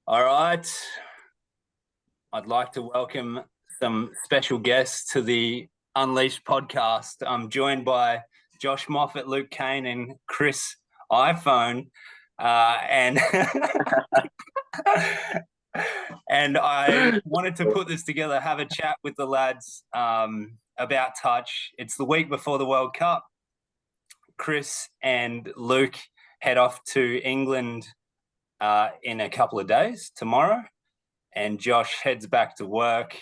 All right. I'd like to welcome some special guests to the Unleashed podcast. I'm joined by Josh Moffitt, Luke Cain, and Chris iPhone. And and I wanted to put this together, have a chat with the lads about touch. It's the week before the World Cup. Chris and Luke head off to England in a couple of days, tomorrow, and Josh heads back to work.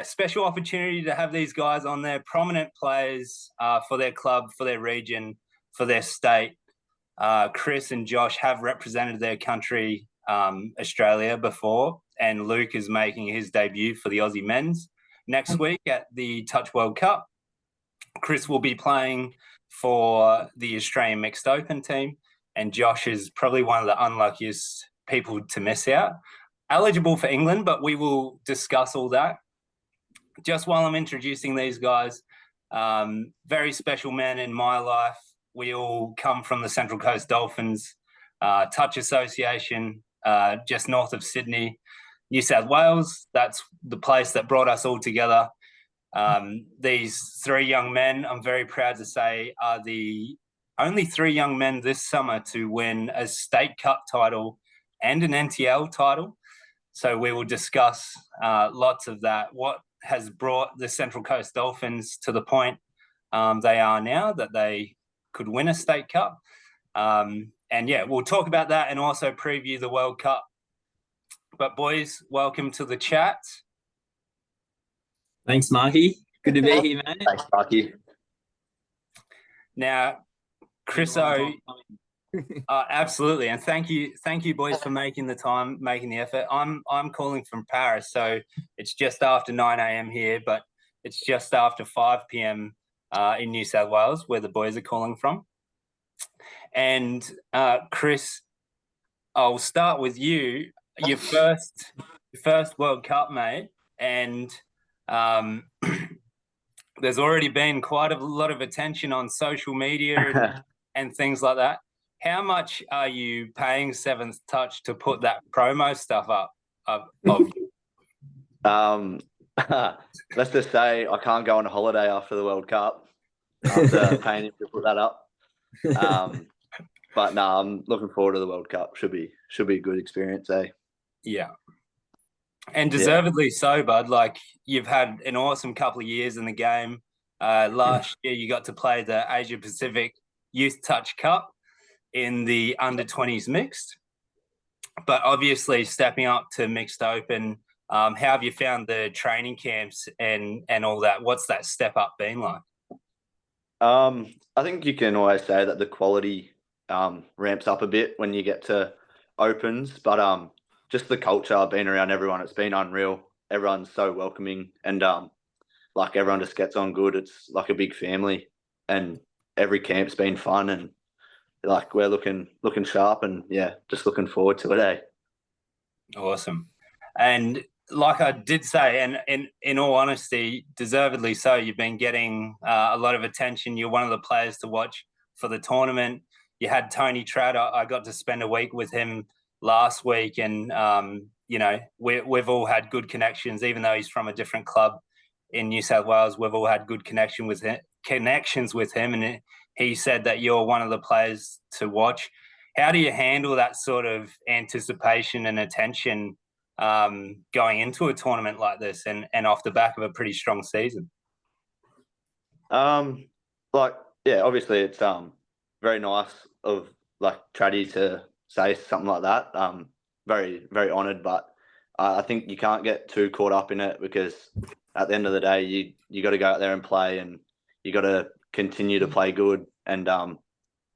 Special opportunity to have these guys on there, prominent players for their club, for their region, for their state. Chris and Josh have represented their country, Australia, before, and Luke is making his debut for the Aussie men's next week at the Touch World Cup. Chris will be playing for the Australian Mixed Open team, and Josh is probably one of the unluckiest people to miss out. Eligible for England, but we will discuss all that. Just while I'm introducing these guys, very special men in my life. We all come from the Central Coast Dolphins Touch Association, just north of Sydney, New South Wales. That's the place that brought us all together. These three young men, I'm very proud to say, are the only three young men this summer to win a State Cup title and an NTL title. So we will discuss lots of that, what has brought the Central Coast Dolphins to the point they are now, that they could win a State Cup. We'll talk about that and also preview the World Cup. But boys, welcome to the chat. Thanks, Marky. Good to be here, mate. Thanks, Marky. Now, Chriso, absolutely, and thank you, boys, for making the time, making the effort. I'm calling from Paris, so it's just after 9 a.m. here, but it's just after 5 p.m. In New South Wales, where the boys are calling from. And Chris, I'll start with you. Your first World Cup, mate, and there's already been quite a lot of attention on social media and things like that. How much are you paying Seventh Touch to put that promo stuff up of you? Let's just say I can't go on a holiday after the World Cup after paying him to put that up. But no, I'm looking forward to the World Cup. Should be a good experience, eh? Yeah. And deservedly so, bud. Like, you've had an awesome couple of years in the game. Last year, you got to play the Asia Pacific Youth Touch Cup in the under-20s mixed. But obviously, stepping up to Mixed Open, how have you found the training camps and all that? What's that step up been like? I think you can always say that the quality ramps up a bit when you get to Opens, but just the culture, being around everyone, it's been unreal. Everyone's so welcoming, and like everyone just gets on good. It's like a big family, and every camp's been fun, and like we're looking sharp, and just looking forward to it, eh? Awesome. And like I did say, and in all honesty, deservedly so, you've been getting a lot of attention. You're one of the players to watch for the tournament. You had Tony Trout. I got to spend a week with him last week, and we've all had good connections. Even though he's from a different club in New South Wales, we've all had good connections with him, and he said that you're one of the players to watch. How do you handle that sort of anticipation and attention going into a tournament like this, and off the back of a pretty strong season? Obviously it's very nice of like Traddy to say something like that. Very, very honoured, but I think you can't get too caught up in it, because at the end of the day, you got to go out there and play, and you got to continue to play good, and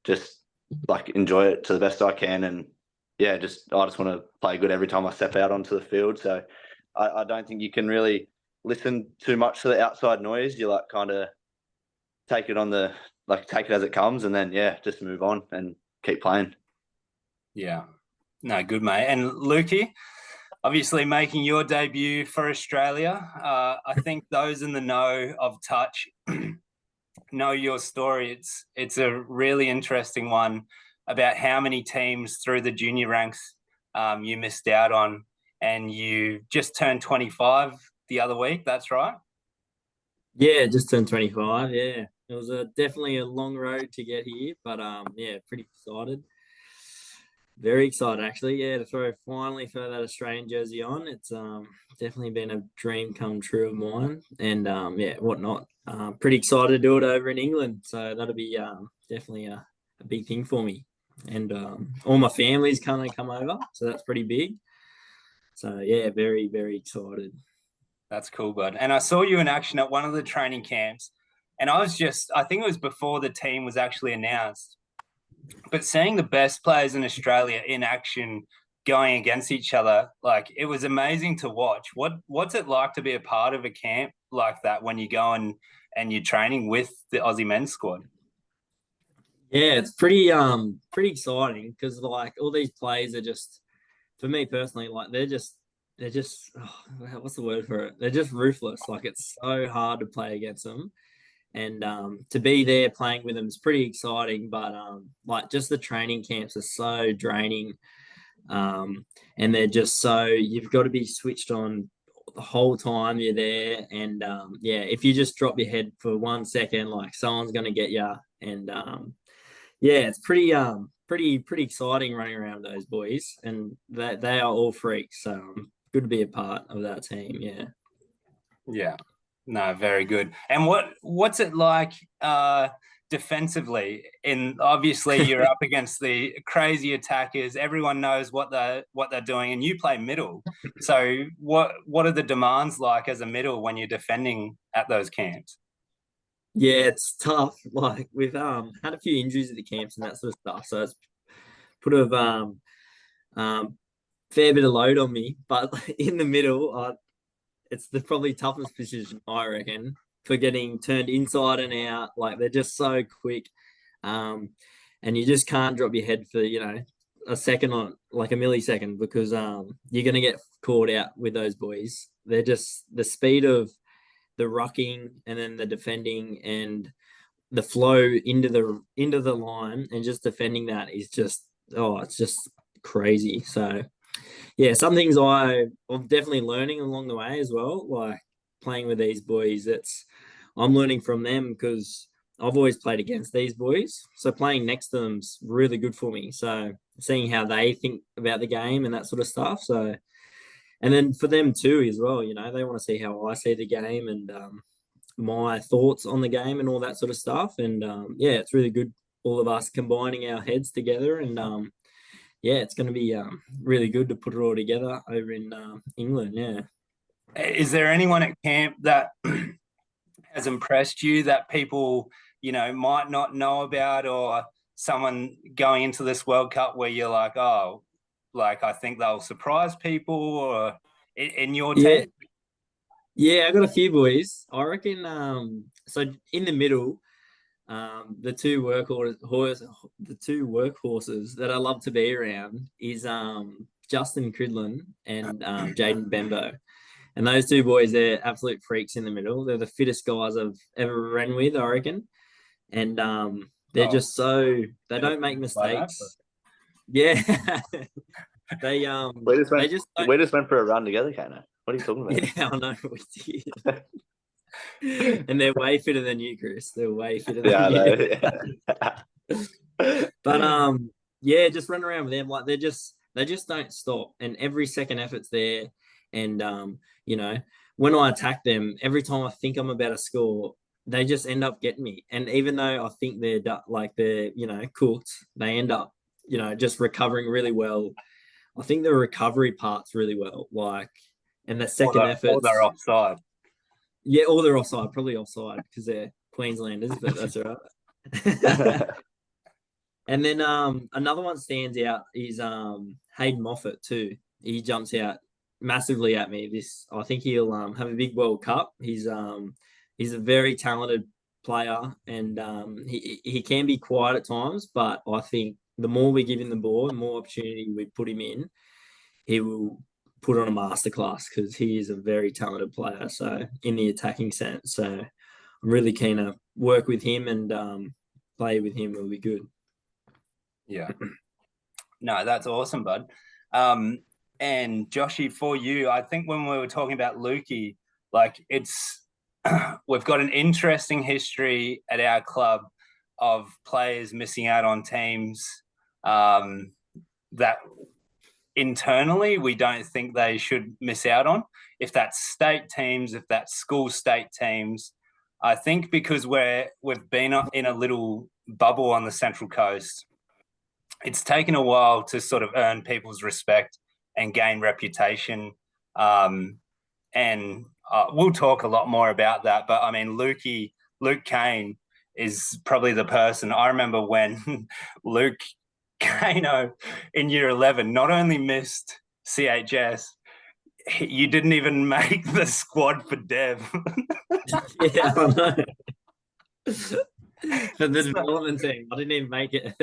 just like enjoy it to the best I can. And I just want to play good every time I step out onto the field. So I don't think you can really listen too much to the outside noise. You like kind of take it as it comes, and then just move on and keep playing. Yeah, no, good, mate. And Lukey, obviously making your debut for Australia. I think those in the know of touch know your story. It's a really interesting one about how many teams through the junior ranks you missed out on, and you just turned 25 the other week. That's right. Yeah, just turned 25. Yeah, it was definitely a long road to get here, but yeah, pretty excited. Very excited, actually. Yeah, to finally throw that Australian jersey on. It's definitely been a dream come true of mine, and yeah, whatnot. Pretty excited to do it over in England, so that'll be definitely a big thing for me. And all my family's kind of come over, so that's pretty big. So yeah, very very excited. That's cool, bud. And I saw you in action at one of the training camps, and I think it was before the team was actually announced. But seeing the best players in Australia in action going against each other, like it was amazing to watch. What's it like to be a part of a camp like that when you go and you're training with the Aussie men's squad? Yeah, it's pretty exciting because like all these players are just, for me personally, like they're just what's the word for it? They're just ruthless. Like it's so hard to play against them, and to be there playing with them is pretty exciting. But like just the training camps are so draining, and they're just so, you've got to be switched on the whole time you're there, and yeah, if you just drop your head for 1 second, like someone's gonna get you, and yeah, it's pretty exciting running around those boys, and they are all freaks. So good to be a part of that team. Yeah. Yeah. No, very good. And what's it like defensively? In obviously you're up against the crazy attackers. Everyone knows what they're doing, and you play middle. So what are the demands like as a middle when you're defending at those camps? Yeah, it's tough. Like we've had a few injuries at the camps and that sort of stuff, so it's put a um fair bit of load on me. But in the middle, it's the probably toughest position, I reckon, for getting turned inside and out. Like they're just so quick, um, and you just can't drop your head for a second, on like a millisecond, because you're gonna get caught out with those boys. They're just the speed of the rucking and then the defending and the flow into the line and just defending that is just, it's just crazy. So yeah, some things I'm definitely learning along the way as well. Like playing with these boys, I'm learning from them because I've always played against these boys. So playing next to them's really good for me. So seeing how they think about the game and that sort of stuff. So, and then for them too as well, they want to see how I see the game and my thoughts on the game and all that sort of stuff. And yeah, it's really good, all of us combining our heads together, and yeah, it's going to be really good to put it all together over in England. Yeah. Is there anyone at camp that has impressed you that people, might not know about, or someone going into this World Cup where you're like, oh, like I think they'll surprise people, or in your Yeah. team? Yeah, I got a few boys. I reckon so in the middle, the two workhorses that I love to be around is Justin Cridlin and Jaden Bembo. And those two boys, they're absolute freaks in the middle. They're the fittest guys I've ever ran with, I reckon. And they're just so, they don't make mistakes. Yeah. they we just went for a run together, Caino. What are you talking about? Yeah, I know we did. And they're way fitter than you, Chris. They're way fitter than you. Yeah. But yeah, just run around with them. Like they just don't stop. And every second effort's there. And when I attack them, every time I think I'm about to score, they just end up getting me. And even though I think they're cooked, they end up, just recovering really well. I think the recovery part's really well. Like, and the second effort. Or they're offside. Yeah, or they're offside, probably offside because they're Queenslanders, but that's all right. And then another one stands out is Hayden Moffitt too. He jumps out massively at me. I think he'll have a big World Cup. He's a very talented player, and he can be quiet at times, but I think the more we give him the ball, the more opportunity we put him in, he will put on a masterclass because he is a very talented player. So in the attacking sense, so I'm really keen to work with him and play with him. Will be good. Yeah. No, that's awesome, bud. And Joshy, for you, I think when we were talking about Lukey, like it's we've got an interesting history at our club of players missing out on teams that internally we don't think they should miss out on. If that's state teams, if that's school state teams, I think because we've been in a little bubble on the Central Coast, it's taken a while to sort of earn people's respect and gain reputation. And we'll talk a lot more about that. But I mean, Luke Cain is probably the person. I remember when Luke Caino in year 11 not only missed CHS, you didn't even make the squad for Dev. Yeah, I know. For the development team, I didn't even make it.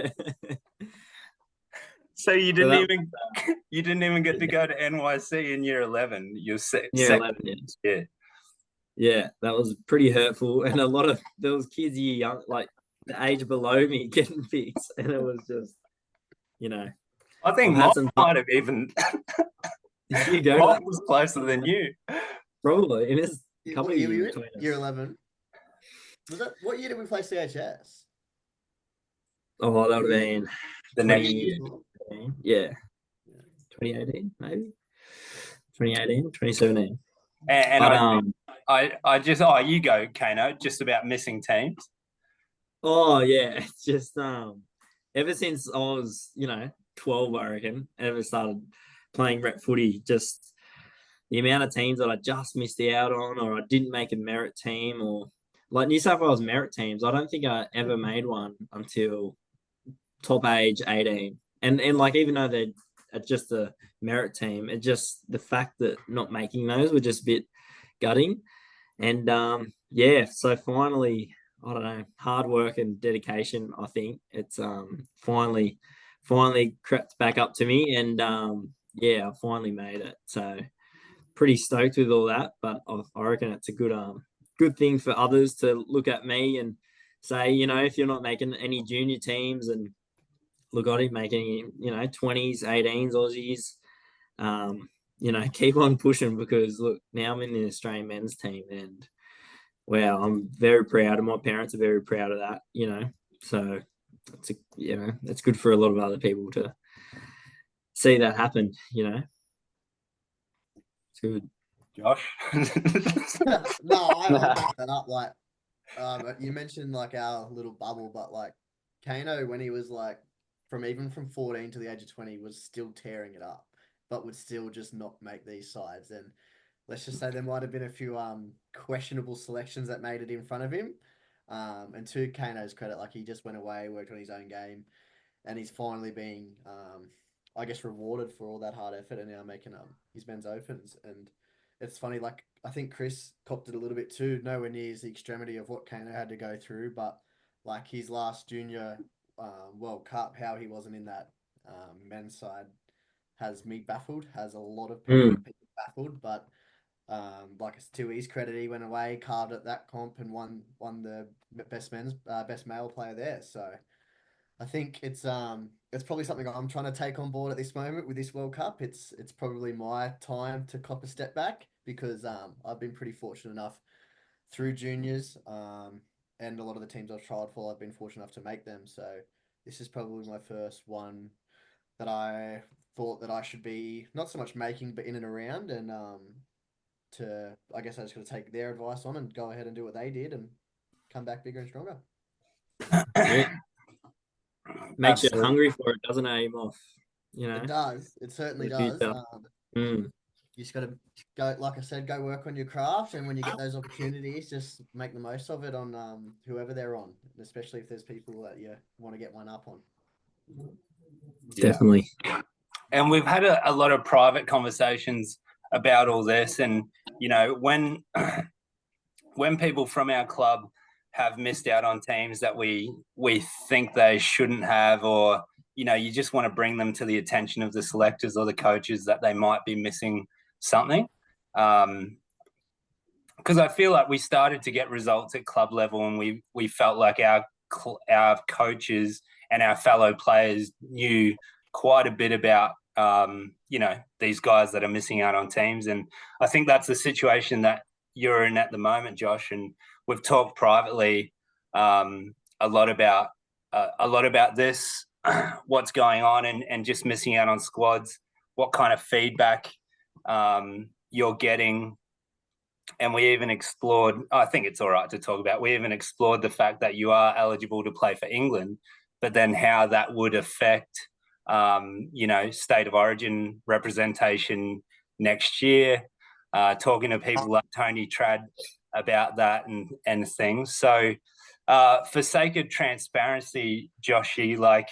So you didn't even get to go to NYC in year 11. You're year 11, yeah. Yeah, that was pretty hurtful, and there was kids young, like the age below me, getting picked, and it was just, I think Moff might have even. You go. Moff was closer than you. Probably in his couple of years. Year 11. Was that what year did we play CHS? Oh, that would have been the next year. Yeah. 2018, maybe. 2018, 2017. And I just you go, Caino, just about missing teams. Oh yeah, it's just ever since I was 12, I reckon, ever started playing rep footy, just the amount of teams that I just missed out on, or I didn't make a merit team, or like New South Wales merit teams. I don't think I ever made one until top age 18, and like even though they're just a merit team, it just the fact that not making those were just a bit gutting. And so finally, I don't know, hard work and dedication, I think it's finally crept back up to me, and I finally made it. So pretty stoked with all that, but I reckon it's a good thing for others to look at me and say, if you're not making any junior teams, and look, I didn't make any 20s, 18s, Aussies, keep on pushing, because look, now I'm in the Australian men's team, and wow, I'm very proud, and my parents are very proud of that, so it's it's good for a lot of other people to see that happen, It's good. Josh? No, I'll back that up. Like, you mentioned like our little bubble, but like Caino, when he was like from 14 to the age of 20, was still tearing it up, but would still just not make these sides. And let's just say there might have been a few questionable selections that made it in front of him. And to Caino's credit, like he just went away, worked on his own game, and he's finally being I guess rewarded for all that hard effort, and now making his men's opens. And it's funny, like I think Chris copped it a little bit too, nowhere near the extremity of what Caino had to go through, but like his last junior World Cup, how he wasn't in that men's side has me baffled, has a lot of people baffled, but like it's to his credit, he went away, carved at that comp, and won the best male player there. So I think it's probably something I'm trying to take on board at this moment with this World Cup. It's probably my time to cop a step back, because I've been pretty fortunate enough through juniors, and a lot of the teams I've tried for, I've been fortunate enough to make them. So this is probably my first one that I thought that I should be not so much making, but in and around, and I guess I just got to take their advice on and go ahead and do what they did and come back bigger and stronger. Yeah. Makes you hungry for it, doesn't it, Moff? It does. It certainly does. You just got to go, like I said, go work on your craft, and when you get those opportunities, just make the most of it on whoever they're on, especially if there's people that you want to get one up on. Definitely. And we've had a lot of private conversations about all this, and when people from our club have missed out on teams that we think they shouldn't have, or you just want to bring them to the attention of the selectors or the coaches that they might be missing something. because I feel like we started to get results at club level, and we felt like our coaches and our fellow players knew quite a bit about these guys that are missing out on teams. And I think that's the situation that you're in at the moment, Josh. And we've talked privately a lot about this, what's going on, and just missing out on squads, what kind of feedback you're getting. And we even explored, I think it's all right to talk about, we even explored the fact that you are eligible to play for England, but then how that would affect, state of origin representation next year, talking to people like Tony Trad about that and things. So for sake of transparency, Joshy, like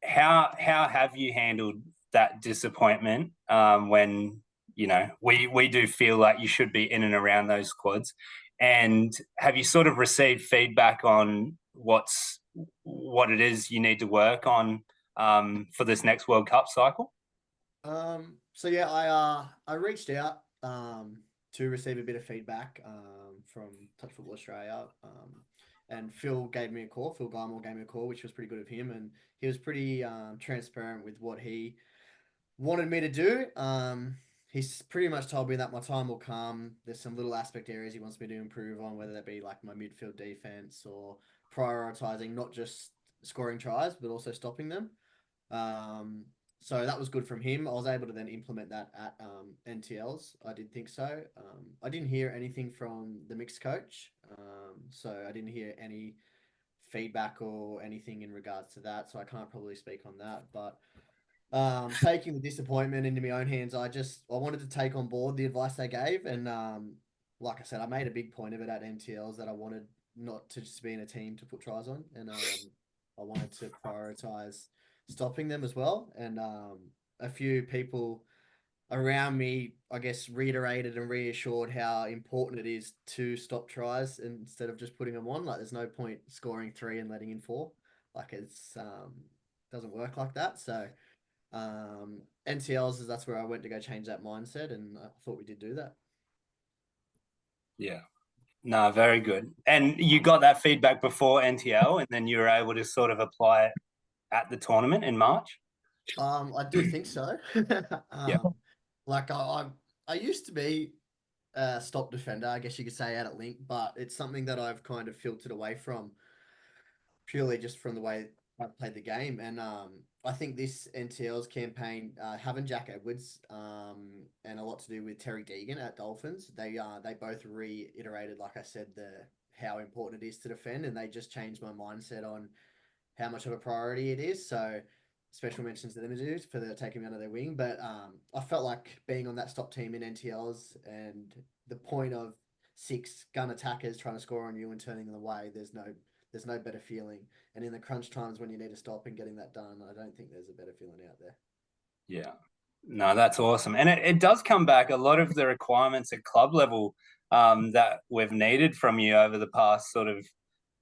how have you handled that disappointment when we do feel like you should be in and around those squads? And have you sort of received feedback on what it is you need to work on for this next World Cup cycle? So yeah, I reached out to receive a bit of feedback from Touch Football Australia, and Phil gave me a call. Phil Guymore gave me a call, which was pretty good of him, and he was pretty transparent with what he wanted me to do. He's pretty much told me that my time will come. There's some little aspect areas he wants me to improve on, whether that be like my midfield defense or prioritizing not just scoring tries, but also stopping them. So that was good from him. I was able to then implement that at NTLs. I did think so. I didn't hear anything from the mixed coach. So I didn't hear any feedback or anything in regards to that. So I can't probably speak on that. But taking the disappointment into my own hands, I wanted to take on board the advice they gave. And like I said, I made a big point of it at NTLs that I wanted not to just be in a team to put tries on. And I wanted to prioritize stopping them as well. And a few people around me, I guess, reiterated and reassured how important it is to stop tries instead of just putting them on. Like, there's no point scoring 3 and letting in 4. Like, it's doesn't work like that. So NTLs, that's where I went to go change that mindset, and I thought we did do that. Yeah. No, very good. And you got that feedback before NTL, and then you were able to sort of apply it at the tournament in March? I do think so. Yeah. Like I used to be a stop defender, I guess you could say, out at Link, but it's something that I've kind of filtered away from purely just from the way I've played the game. And I think this NTL's campaign, having Jack Edwards and a lot to do with Terry Deegan at Dolphins, they both reiterated, like I said, how important it is to defend, and they just changed my mindset on how much of a priority it is. So special mentions to them for taking me under their wing. But I felt like being on that stop team in NTLs, and the point of 6 gun attackers trying to score on you and turning them away, there's no better feeling. And in the crunch times when you need to stop and getting that done, I don't think there's a better feeling out there. Yeah. No, that's awesome. And it does come back. A lot of the requirements at club level that we've needed from you over the past sort of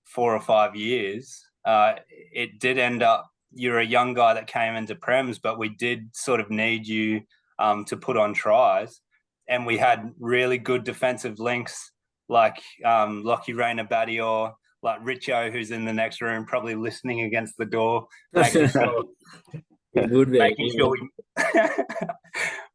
4 or 5 years, it did end up, you're a young guy that came into Prems, but we did sort of need you to put on tries. And we had really good defensive links like Lockie Rayner Badior, like Richo, who's in the next room, probably listening against the door,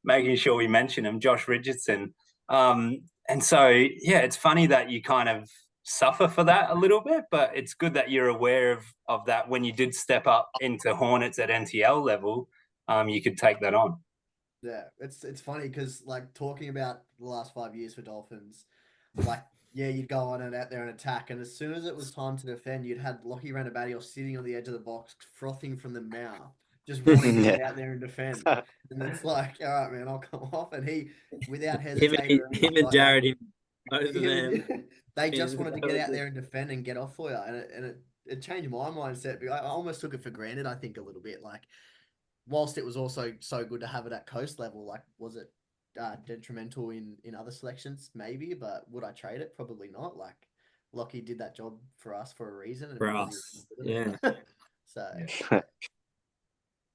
making sure we mention him, Josh Richardson. And so, yeah, it's funny that you kind of suffer for that a little bit, but it's good that you're aware of that. When you did step up into Hornets at NTL level, you could take that on. Yeah, it's funny because, like, talking about the last 5 years for Dolphins, like, yeah, you'd go on and out there and attack, and as soon as it was time to defend, you'd had Lockie Ranabadiel sitting on the edge of the box, frothing from the mouth, just wanting to get out there and defend. And it's like, all right, man, I'll come off. And he, without hesitating, him and Jared, both of them, they just wanted to get out there and defend and get off for you. And it changed my mindset. I almost took it for granted, I think, a little bit. Like, whilst it was also so good to have it at coast level, like, was it detrimental in other selections? Maybe, but would I trade it? Probably not. Like, Lockie did that job for us for a reason. For us, yeah. So,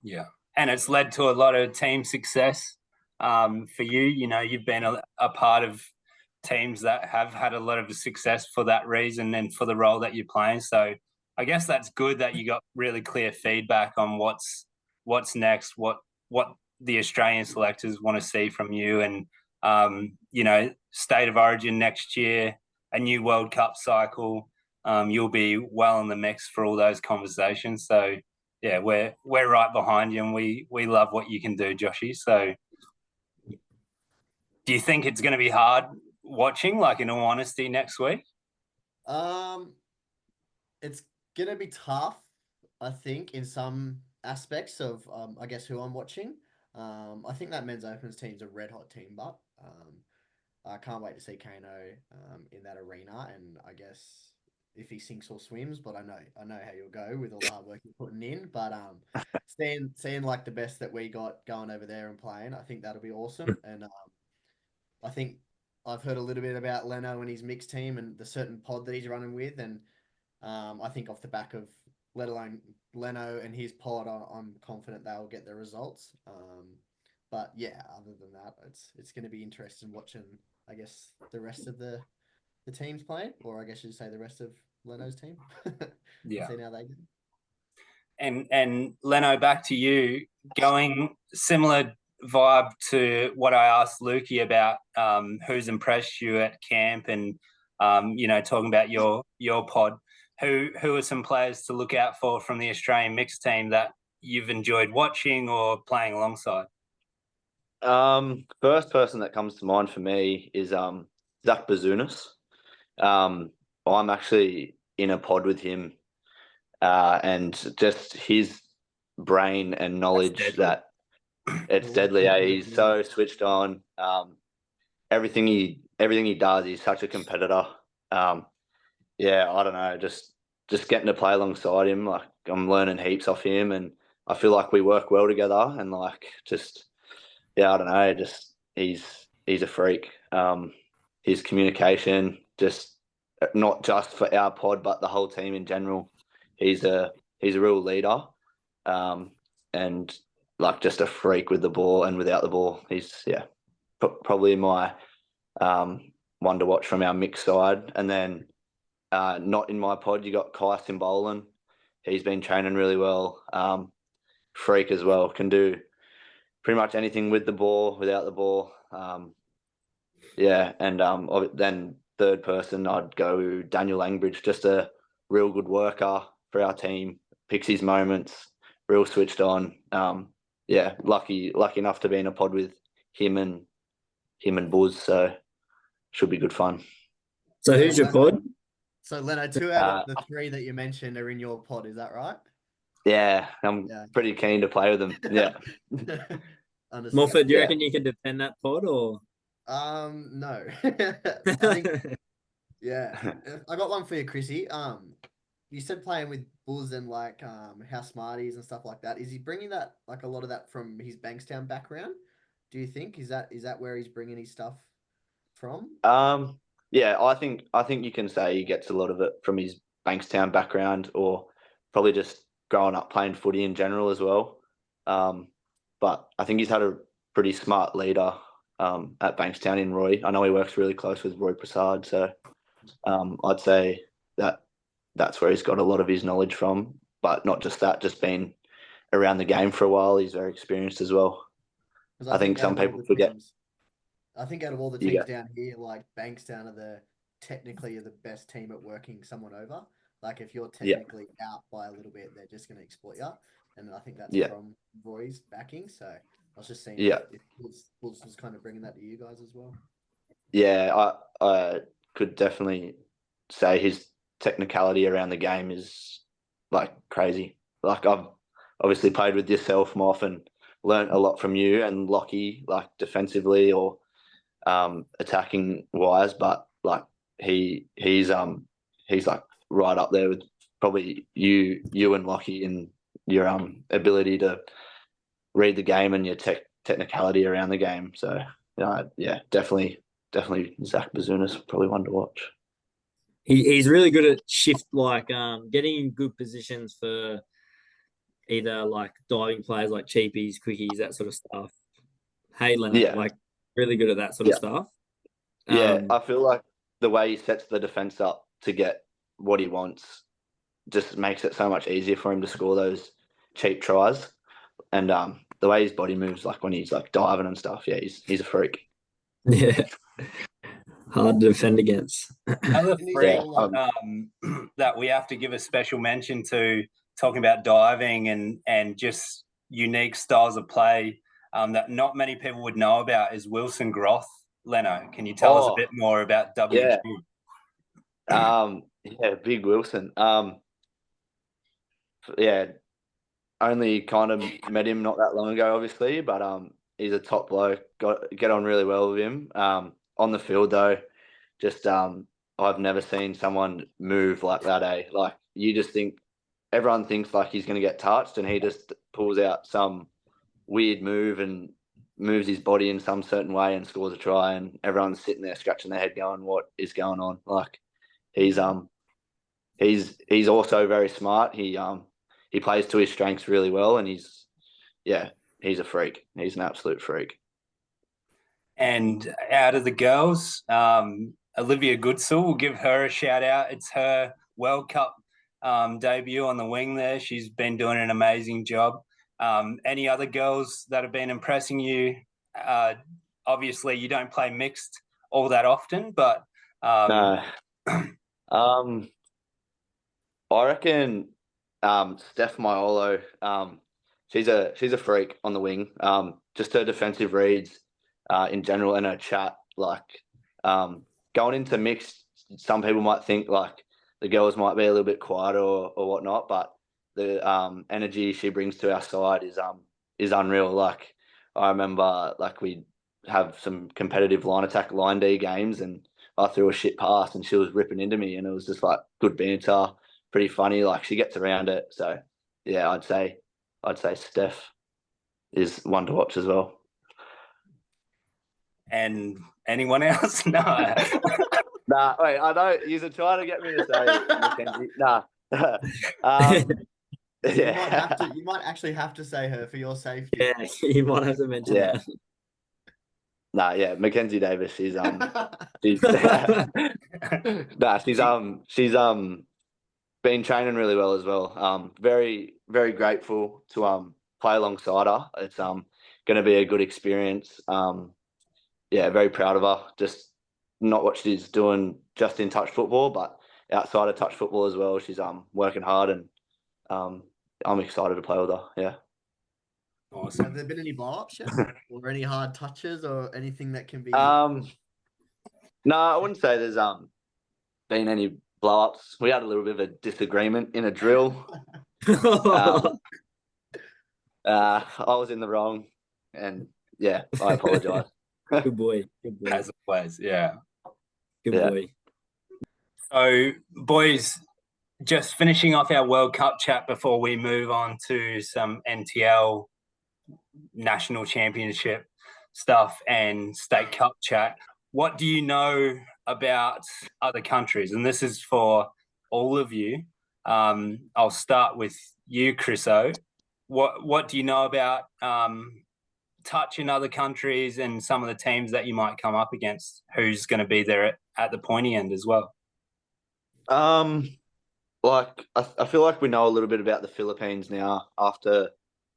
yeah. And it's led to a lot of team success for you. You know, you've been a part of teams that have had a lot of success for that reason and for the role that you're playing. So I guess that's good that you got really clear feedback on what's next, what the Australian selectors want to see from you, and state of origin next year, a new World Cup cycle. You'll be well in the mix for all those conversations. So yeah, we're right behind you, and we love what you can do, Joshy. So do you think it's going to be hard watching, like, in all honesty, next week? It's gonna be tough, I think, in some aspects of I guess who I'm watching. I think that men's opens team's a red hot team, but I can't wait to see Caino in that arena, and I guess if he sinks or swims, but I know how you'll go with all the hard work you're putting in. But seeing like the best that we got going over there and playing, I think that'll be awesome. And I think I've heard a little bit about Lenno and his mixed team and the certain pod that he's running with, and I think off the back of let alone Lenno and his pod, I'm confident they'll get the results. But yeah, other than that, it's going to be interesting watching, I guess, the rest of the teams playing, or I guess you'd say the rest of Leno's team. Yeah. See how they go. And Lenno, back to you, going similar vibe to what I asked Lukey about, who's impressed you at camp, and talking about your pod. Who are some players to look out for from the Australian mixed team that you've enjoyed watching or playing alongside? First person that comes to mind for me is Zach Bazunas. I'm actually in a pod with him, and just his brain and knowledge that it's deadly. He's so switched on. Everything he does, he's such a competitor. I don't know, just getting to play alongside him, like, I'm learning heaps off him, and I feel like we work well together, and like, just, I don't know, just he's a freak. His communication, just not just for our pod, but the whole team in general. He's a real leader, and like, just a freak with the ball and without the ball. He's probably my one to watch from our mixed side. And then not in my pod, you got Kai Simbolan. He's been training really well. Freak as well, can do pretty much anything with the ball, without the ball. Then third person, I'd go Daniel Langbridge, just a real good worker for our team, picks his moments, real switched on. Lucky enough to be in a pod with him and Buzz, so should be good fun. So who's your pod? So Lenno, 2 out of the 3 that you mentioned are in your pod, is that right? Yeah, I'm pretty keen to play with them. Yeah. Moffitt, do you reckon you can defend that pod, or? No. I think, I got one for you, Chrissy. You said playing with Buzz and like how smart he is and stuff like that. Is he bringing that, like, a lot of that from his Bankstown background? Do you think is that where he's bringing his stuff from? I think you can say he gets a lot of it from his Bankstown background, or probably just growing up playing footy in general as well. But I think he's had a pretty smart leader at Bankstown in Roy. I know he works really close with Roy Prasad, so I'd say that's where he's got a lot of his knowledge from. But not just that, just been around the game for a while. He's very experienced as well. I think some people forget. I think out of all the teams down here, like, Bankstown are technically the best team at working someone over. Like, if you're technically out by a little bit, they're just going to exploit you. And I think that's from Roy's backing. So I was just saying if Buzz was kind of bringing that to you guys as well. Yeah, I could definitely say his technicality around the game is, like, crazy. Like, I've obviously played with yourself, Moff, and learnt a lot from you and Lockie, like, defensively or attacking wise, but like he's like right up there with probably you and Lockie in your ability to read the game and your technicality around the game. So definitely Zach Bazunas, probably one to watch. He's really good at shift, like getting in good positions for either like diving players, like cheapies, quickies, that sort of stuff. Hey, Lennon, like really good at that sort of stuff. Yeah, Um, I feel like the way he sets the defense up to get what he wants just makes it so much easier for him to score those cheap tries. And the way his body moves, like when he's like diving and stuff, yeah, he's a freak. yeah, hard to defend against. Another And he's freak all like, that we have to give a special mention to, talking about diving and just unique styles of play that not many people would know about, is Wilson Groth. Leno, can you tell us a bit more about WG? Yeah, Big Wilson. Yeah, only kind of met him not that long ago, obviously, but he's a top bloke. Get on really well with him. On the field though, just I've never seen someone move like that. Like you just think everyone thinks like he's going to get touched, and he just pulls out some weird move and moves his body in some certain way and scores a try, and everyone's sitting there scratching their head, going, "What is going on?" Like he's also very smart. He plays to his strengths really well, and he's a freak. He's an absolute freak. And out of the girls, Olivia Goodsall, we'll give her a shout out. It's her World Cup debut on the wing there. She's been doing an amazing job. Any other girls that have been impressing you? Obviously, you don't play mixed all that often, but No. I reckon Steph Maiolo, she's a freak on the wing. Just her defensive reads in general, and her chat. Like going into mixed, some people might think like the girls might be a little bit quieter or whatnot, but the energy she brings to our side is unreal. Like I remember, like we have some competitive line attack, line D games, and I threw a shit pass, and she was ripping into me, and it was just like good banter, pretty funny. Like she gets around it, so yeah, I'd say Steph is one to watch as well. And anyone else? No. Nah, wait, I know you're trying to get me to say Mackenzie. Nah. Yeah. You might actually have to say her for your safety. Yeah, you might have to mention that. Nah, yeah, Mackenzie Davis. She's been training really well as well. Very, very grateful to play alongside her. It's going to be a good experience. Yeah, very proud of her. Just not what she's doing just in touch football, but outside of touch football as well. She's working hard, and I'm excited to play with her. Yeah. Awesome. Have there been any blow-ups yet? Or any hard touches or anything that can be? No, I wouldn't say there's been any blow-ups. We had a little bit of a disagreement in a drill. I was in the wrong, and yeah, I apologise. Good boy. As always, yeah. Good boy. So, boys, just finishing off our World Cup chat before we move on to some NTL National Championship stuff and State Cup chat. What do you know about other countries? And this is for all of you. I'll start with you, Chriso. What do you know about touch in other countries and some of the teams that you might come up against? Who's going to be there at the pointy end as well? Like I feel like we know a little bit about the Philippines now after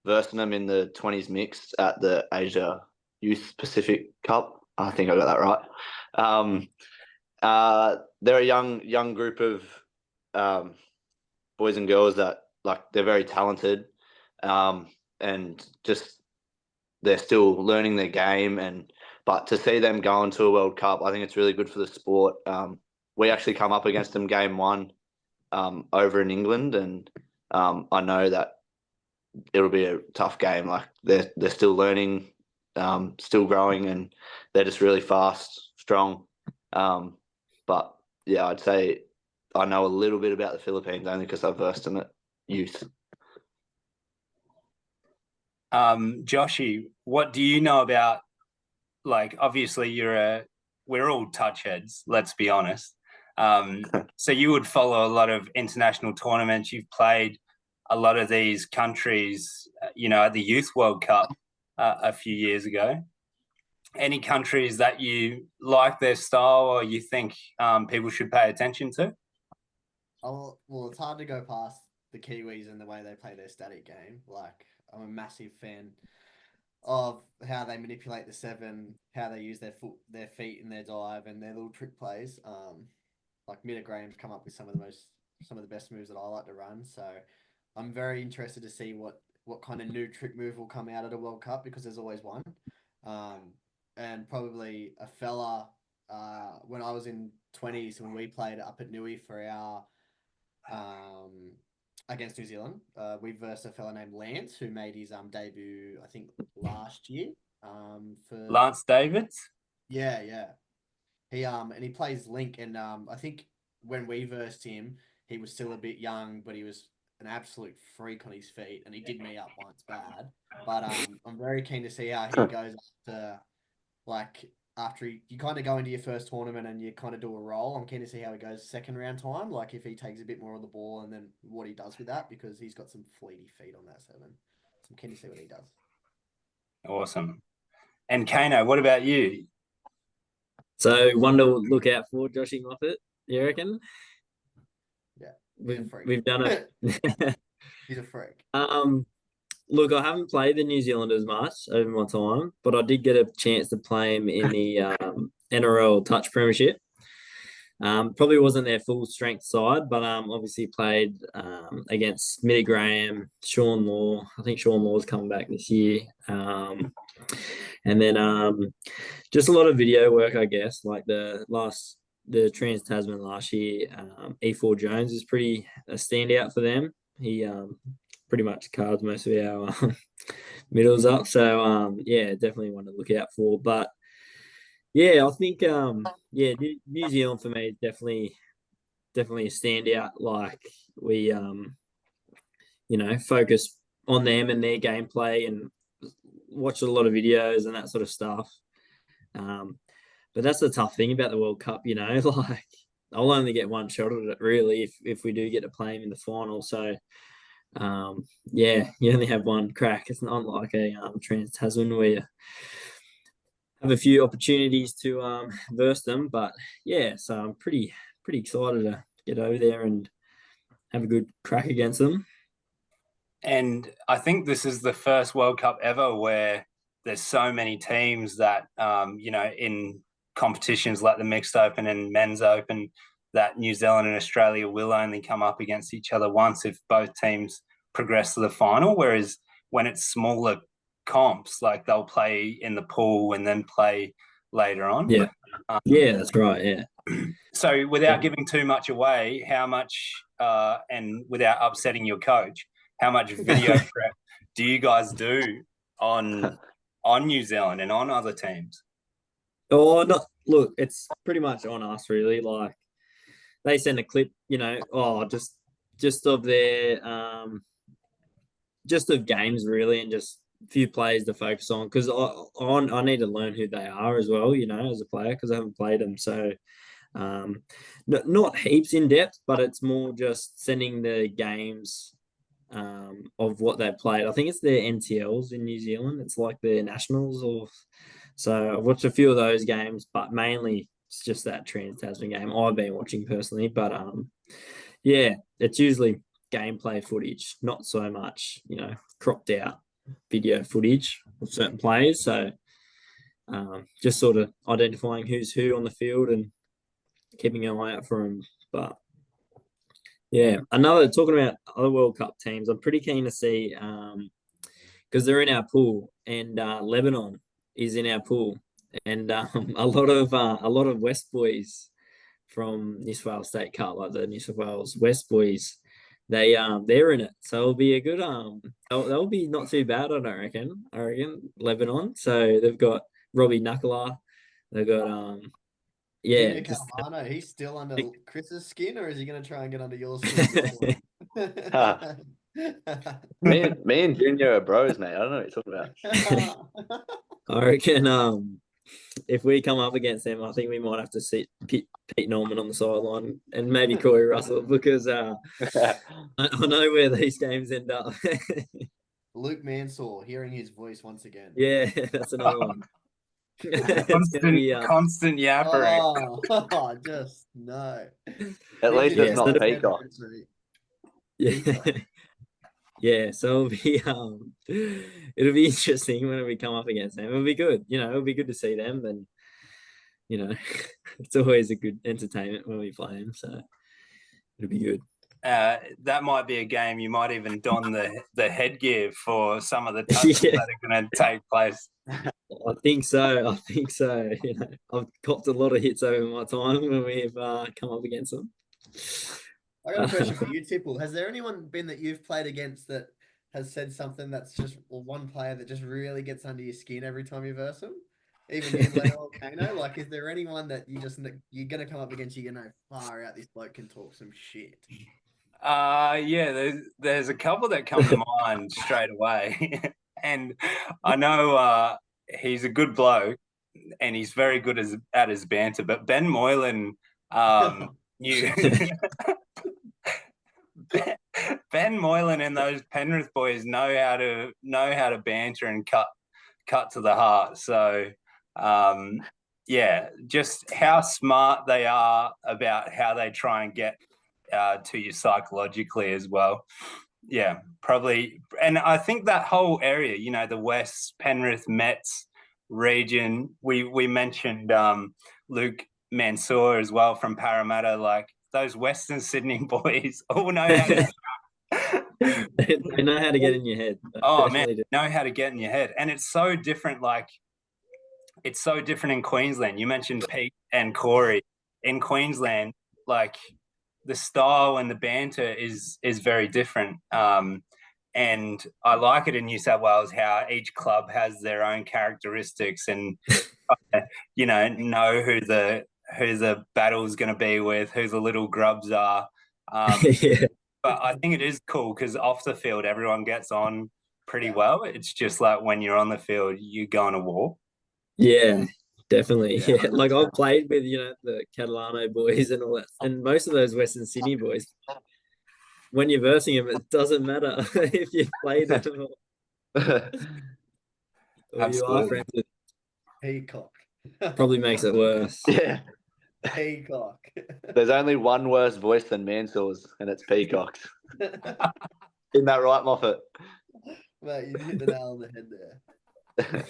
versing them in the 20s mixed at the Asia Youth Pacific Cup. I think I got that right. They're a young group of boys and girls that like they're very talented, and just they're still learning their game. But to see them go into a World Cup, I think it's really good for the sport. We actually come up against them game 1 over in England, and I know that it'll be a tough game. Like they're still learning, still growing, and they're just really fast, strong. But yeah, I'd say I know a little bit about the Philippines only because I've versed them at youth. Joshy, what do you know about? Like, obviously, we're all touch heads. Let's be honest. So you would follow a lot of international tournaments. You've played a lot of these countries, at the Youth World Cup a few years ago. any countries that you like their style or you think people should pay attention to? Oh, well, it's hard to go past the Kiwis and the way they play their static game. Like, I'm a massive fan of how they manipulate the seven, how they use their feet in their dive, and their little trick plays. Like Mida Graham's come up with some of the best moves that I like to run. So I'm very interested to see what kind of new trick move will come out of the World Cup, because there's always one. And probably a fella when I was in 20s, when we played up at Nui for our against New Zealand, we versed a fella named Lance, who made his debut, I think, last year. For Lance Davids? Yeah. He plays Link, and I think when we versed him, he was still a bit young, but he was an absolute freak on his feet, and he did me up once bad. But I'm very keen to see how he goes after you kind of go into your first tournament and you kind of do a roll. I'm keen to see how he goes second round time, like if he takes a bit more of the ball and then what he does with that, because he's got some fleety feet on that seven. So I'm keen to see what he does. Awesome. And Caino, what about you? So one to look out for, Joshy Moffitt, you reckon? Yeah. We've done it. He's a freak. Look, I haven't played the New Zealanders much over my time, but I did get a chance to play him in the NRL Touch Premiership. Probably wasn't their full strength side, but obviously played against Mitty Graham, Sean Law. I think Sean Law's coming back this year. And then just a lot of video work, I guess, like the Trans-Tasman last year. E4 Jones is pretty a standout for them. He pretty much cards most of our middles up. So, yeah, definitely one to look out for. But, yeah, I think, New Zealand for me is definitely a standout. Like, we, focus on them and their gameplay and watch a lot of videos and that sort of stuff. But that's the tough thing about the World Cup, like I'll only get one shot at it really if we do get to play him in the final. So, you only have one crack. It's not like a Trans-Tasman where you have a few opportunities to verse them. But yeah, so I'm pretty excited to get over there and have a good crack against them. And I think this is the first World Cup ever where there's so many teams that, in competitions like the Mixed Open and Men's Open, that New Zealand and Australia will only come up against each other once if both teams progress to the final. Whereas when it's smaller comps, like they'll play in the pool and then play later on. Yeah, that's right. Yeah. So without giving too much away, how much, and without upsetting your coach, how much video prep do you guys do on New Zealand and on other teams? Oh, no, look, it's pretty much on us really. Like they send a clip, just of their just of games really, and just a few players to focus on, because I need to learn who they are as well, as a player, because I haven't played them. So not heaps in depth, but it's more just sending the games of what they've played. I think it's their NTLs in New Zealand. It's like their nationals, so I've watched a few of those games, but mainly it's just that Trans-Tasman game I've been watching personally. But it's usually gameplay footage, not so much cropped out video footage of certain players. So just sort of identifying who's who on the field and keeping an eye out for them. But yeah, talking about other World Cup teams, I'm pretty keen to see because they're in our pool, and Lebanon is in our pool, and a lot of West boys from New South Wales State Cup, like the New South Wales West boys, they're in it, so it'll be a good they'll be not too bad. I reckon Lebanon. So they've got Robbie Knuckler, they've got Calamano, he's still under Chris's skin, or is he going to try and get under your skin? Me and Junior are bros, mate. I don't know what you're talking about. I reckon if we come up against them, I think we might have to sit Pete Norman on the sideline and maybe Corey Russell, because I know where these games end up. Luke Mansour, hearing his voice once again. Yeah, that's another one. It's gonna be constant yappering. Oh, just no. At least it's it's not not a- Peacock. Yeah. Yeah, so it'll be interesting when we come up against them. It'll be good, it'll be good to see them, and it's always a good entertainment when we play them, so it'll be good. That might be a game you might even don the headgear for some of the touches that are going to take place. I think so. I've copped a lot of hits over my time when we've come up against them. I got a question for you, Tipple. Has there anyone been that you've played against that has said something that's just, or one player that just really gets under your skin every time you verse them? Even you, Lenno or Caino? Like, is there anyone that you're going to come up against, you're going to far out, this bloke can talk some shit? Yeah, there's a couple that come to mind straight away. And I know he's a good bloke and he's very good at his banter, but Ben Moylan, Ben Moylan and those Penrith boys know how to banter and cut to the heart. So yeah, just how smart they are about how they try and get to you psychologically as well. Yeah, probably. And I think that whole area, the West, Penrith, Mets region, we mentioned Luke Mansour as well from Parramatta, like those Western Sydney boys all know how to they know how to get in your head. Oh man, know how to get in your head. And it's so different, it's so different in Queensland. You mentioned Pete and Corey. In Queensland, like the style and the banter is very different. And I like it in New South Wales how each club has their own characteristics and know who the battle's going to be with, who the little grubs are. Yeah. But I think it is cool because off the field, everyone gets on pretty well. It's just like when you're on the field, you go on a war. Yeah, definitely. Yeah. Like I've played with, the Catalano boys and all that. And most of those Western Sydney boys, when you're versing them, it doesn't matter if you play them or you are friends with. Peacock. Probably makes it worse. Yeah. Peacock. There's only one worse voice than Mansour's, and it's Peacock's. Isn't that right, Moffitt? Mate, you hit the nail on the head there.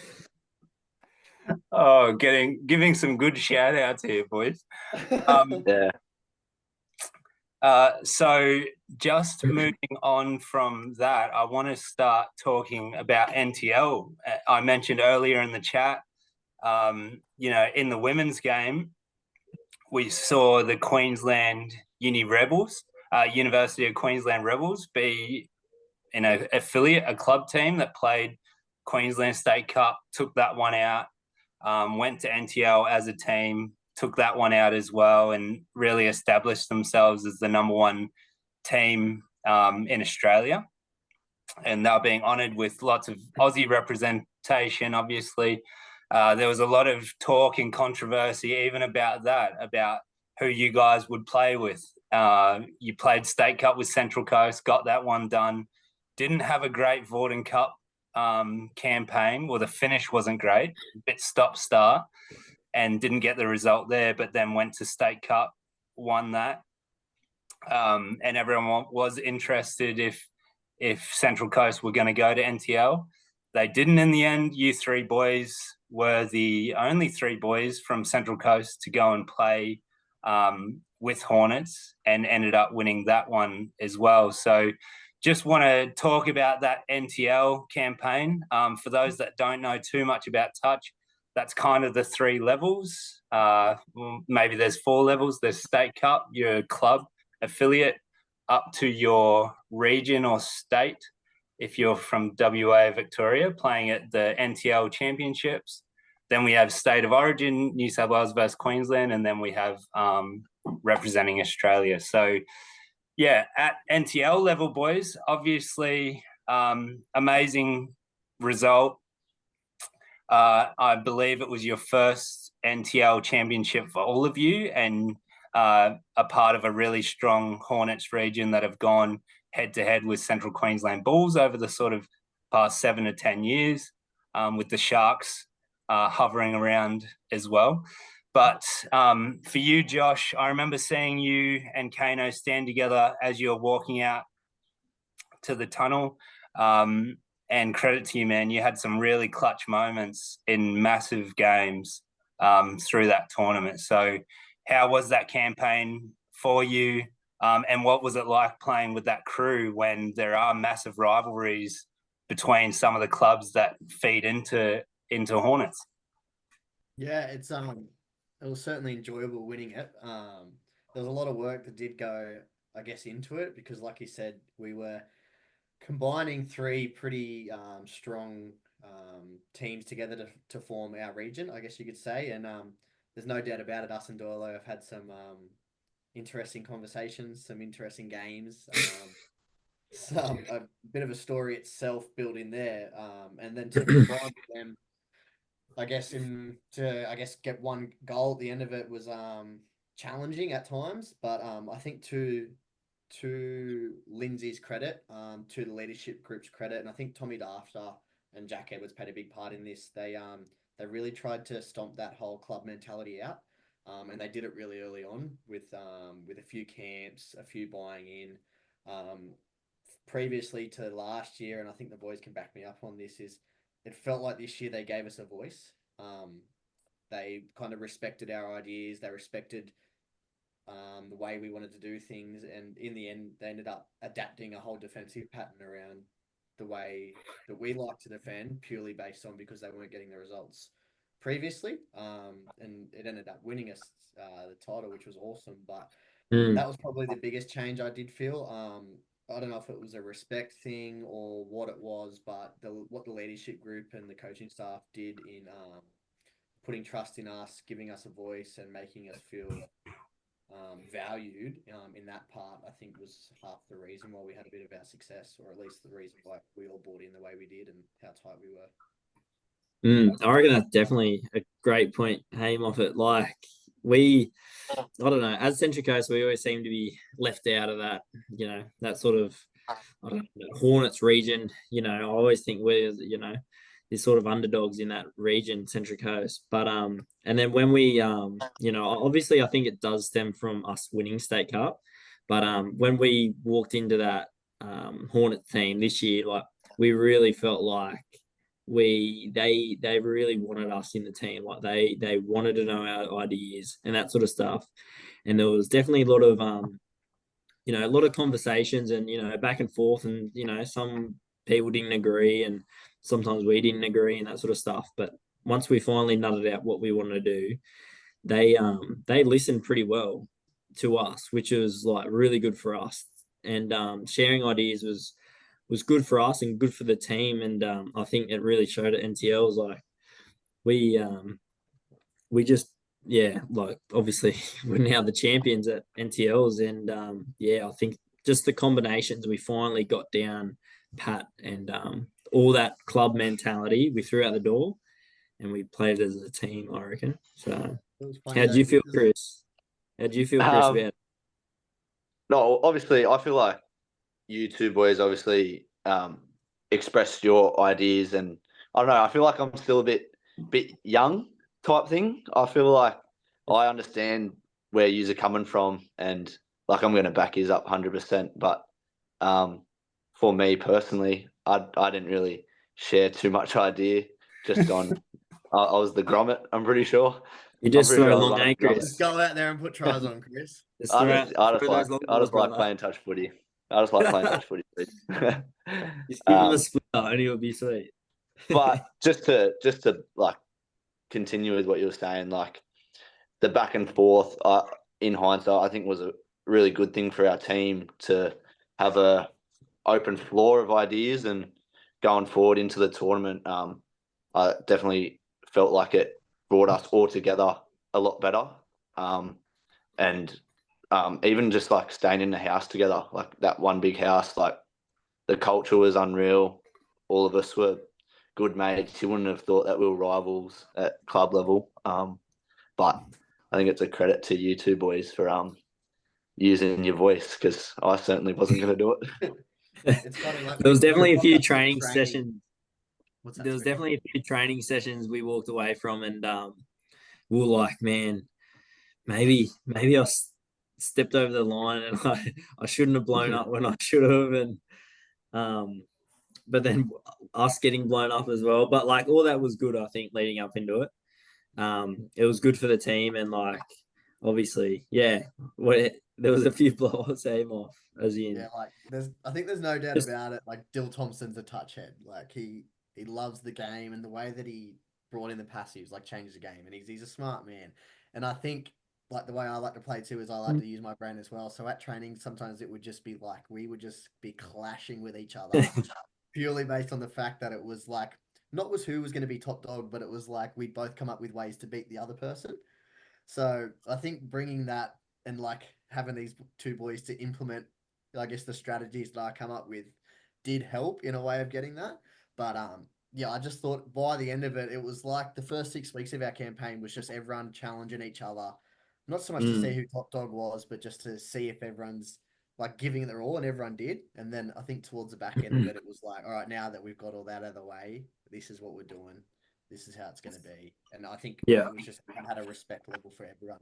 Oh, giving some good shout outs here, boys. Yeah. So just moving on from that, I want to start talking about NTL. I mentioned earlier in the chat, in the women's game, we saw the Queensland University of Queensland Rebels be in an affiliate, a club team that played Queensland State Cup, took that one out, went to NTL as a team, took that one out as well, and really established themselves as the number one team in Australia. And they're being honoured with lots of Aussie representation, obviously. There was a lot of talk and controversy even about that, about who you guys would play with. You played State Cup with Central Coast, got that one done. Didn't have a great Vorden Cup campaign. Well, the finish wasn't great, a bit stop-start, and didn't get the result there, but then went to State Cup, won that. And everyone was interested if Central Coast were going to go to NTL. They didn't in the end. U3 boys were the only three boys from Central Coast to go and play with Hornets and ended up winning that one as well. So just want to talk about that NTL campaign. For those that don't know too much about touch, that's kind of the three levels. Maybe there's four levels. There's State Cup, your club affiliate, up to your region or state. If you're from WA, Victoria, playing at the NTL Championships. Then we have State of Origin, New South Wales versus Queensland, and then we have representing Australia. So, yeah, at NTL level, boys, obviously amazing result. I believe it was your first NTL championship for all of you, and a part of a really strong Hornets region that have gone head-to-head with Central Queensland Bulls over the sort of past 7 to 10 years, with the Sharks hovering around as well. But for you, Josh, I remember seeing you and Caino stand together as you were walking out to the tunnel. And credit to you, man. You had some really clutch moments in massive games through that tournament. So how was that campaign for you? And what was it like playing with that crew when there are massive rivalries between some of the clubs that feed into Hornets? Yeah, it was certainly enjoyable winning it. There was a lot of work that did go, I guess, into it because, like you said, we were combining three pretty strong teams together to form our region, I guess you could say. And there's no doubt about it, us and Doyle have had some interesting conversations, some interesting games, a bit of a story itself built in there. And then to combine with them, I guess to get one goal at the end of it was challenging at times, but I think to Lindsay's credit, to the leadership group's credit, and I think Tommy Dafter and Jack Edwards played a big part in this. They really tried to stomp that whole club mentality out, and they did it really early on with a few camps, a few buying in. Previously to last year, and I think the boys can back me up on this, is it felt like this year they gave us a voice. They kind of respected our ideas. They respected the way we wanted to do things. And in the end, they ended up adapting a whole defensive pattern around the way that we like to defend, purely based on because they weren't getting the results previously. And it ended up winning us the title, which was awesome. But that was probably the biggest change I did feel. I don't know if it was a respect thing or what it was, but what the leadership group and the coaching staff did in putting trust in us, giving us a voice and making us feel valued in that part, I think was half the reason why we had a bit of our success, or at least the reason why we all bought in the way we did and how tight we were. I reckon that's definitely a great point. Hey, Moffitt, like I don't know, as Central Coast, we always seem to be left out of that, that sort of, I don't know, Hornets region. I always think we're, these sort of underdogs in that region, Central Coast. But, and then when we, obviously I think it does stem from us winning State Cup. But when we walked into that Hornet team this year, like we really felt like they really wanted us in the team. Like they wanted to know our ideas and that sort of stuff. And there was definitely a lot of conversations and back and forth, and some people didn't agree and sometimes we didn't agree and that sort of stuff. But once we finally nutted out what we wanted to do, they listened pretty well to us, which was like really good for us. And sharing ideas was good for us and good for the team. And I think it really showed at NTLs. Like we just, like obviously we're now the champions at NTLs. And I think just the combinations we finally got down pat, and all that club mentality we threw out the door and we played as a team, I reckon. So how do you feel, Chris? How do you feel, Chris, about it? No, obviously I feel like you two boys obviously expressed your ideas, and I don't know, I feel like I'm still a bit young type thing. I feel like I understand where yous are coming from, and like I'm going to back yous up 100%. But for me personally, I didn't really share too much idea. Just on, I was the grommet. I'm pretty sure. You just throw long Chris. Just go out there and put tries on, Chris. I just like playing touch footy. I just like playing touch footy. Just give him a split and he'll be sweet. But just to like continue with what you were saying, like the back and forth, in hindsight, I think was a really good thing for our team to have a open floor of ideas, and going forward into the tournament, I definitely felt like it brought us all together a lot better. And even just like staying in the house together, like that one big house, like the culture was unreal. All of us were good mates. You wouldn't have thought that we were rivals at club level. But I think it's a credit to you two boys for using your voice, because I certainly wasn't going to do it. It's funny, like there was definitely a few training sessions. What's that? there was Smitty? definitely a few training sessions we walked away from, and we were like, man, maybe stepped over the line, and I shouldn't have blown up when I should have, and but then us getting blown up as well. But like all that was good, I think, leading up into it. It was good for the team, and like obviously, yeah, there was a few blowouts aim off as in. Yeah, like I think there's no doubt about it. Like Dill Thompson's a touch head. Like he loves the game, and the way that he brought in the passives like changed the game, and he's a smart man. And I think like the way I like to play too is I like to use my brain as well. So at training, sometimes it would just be like we would just be clashing with each other purely based on the fact that it was like not was who was going to be top dog, but it was like we'd both come up with ways to beat the other person. So I think bringing that and like having these two boys to implement, I guess, the strategies that I come up with did help in a way of getting that. But yeah, I just thought by the end of it, it was like the first 6 weeks of our campaign was just everyone challenging each other, not so much to see who top dog was, but just to see if everyone's like giving it their all, and everyone did. And then I think towards the back end of it, it was like, all right, now that we've got all that out of the way, this is what we're doing. This is how it's going to be. And I think it was just had a respect level for everyone.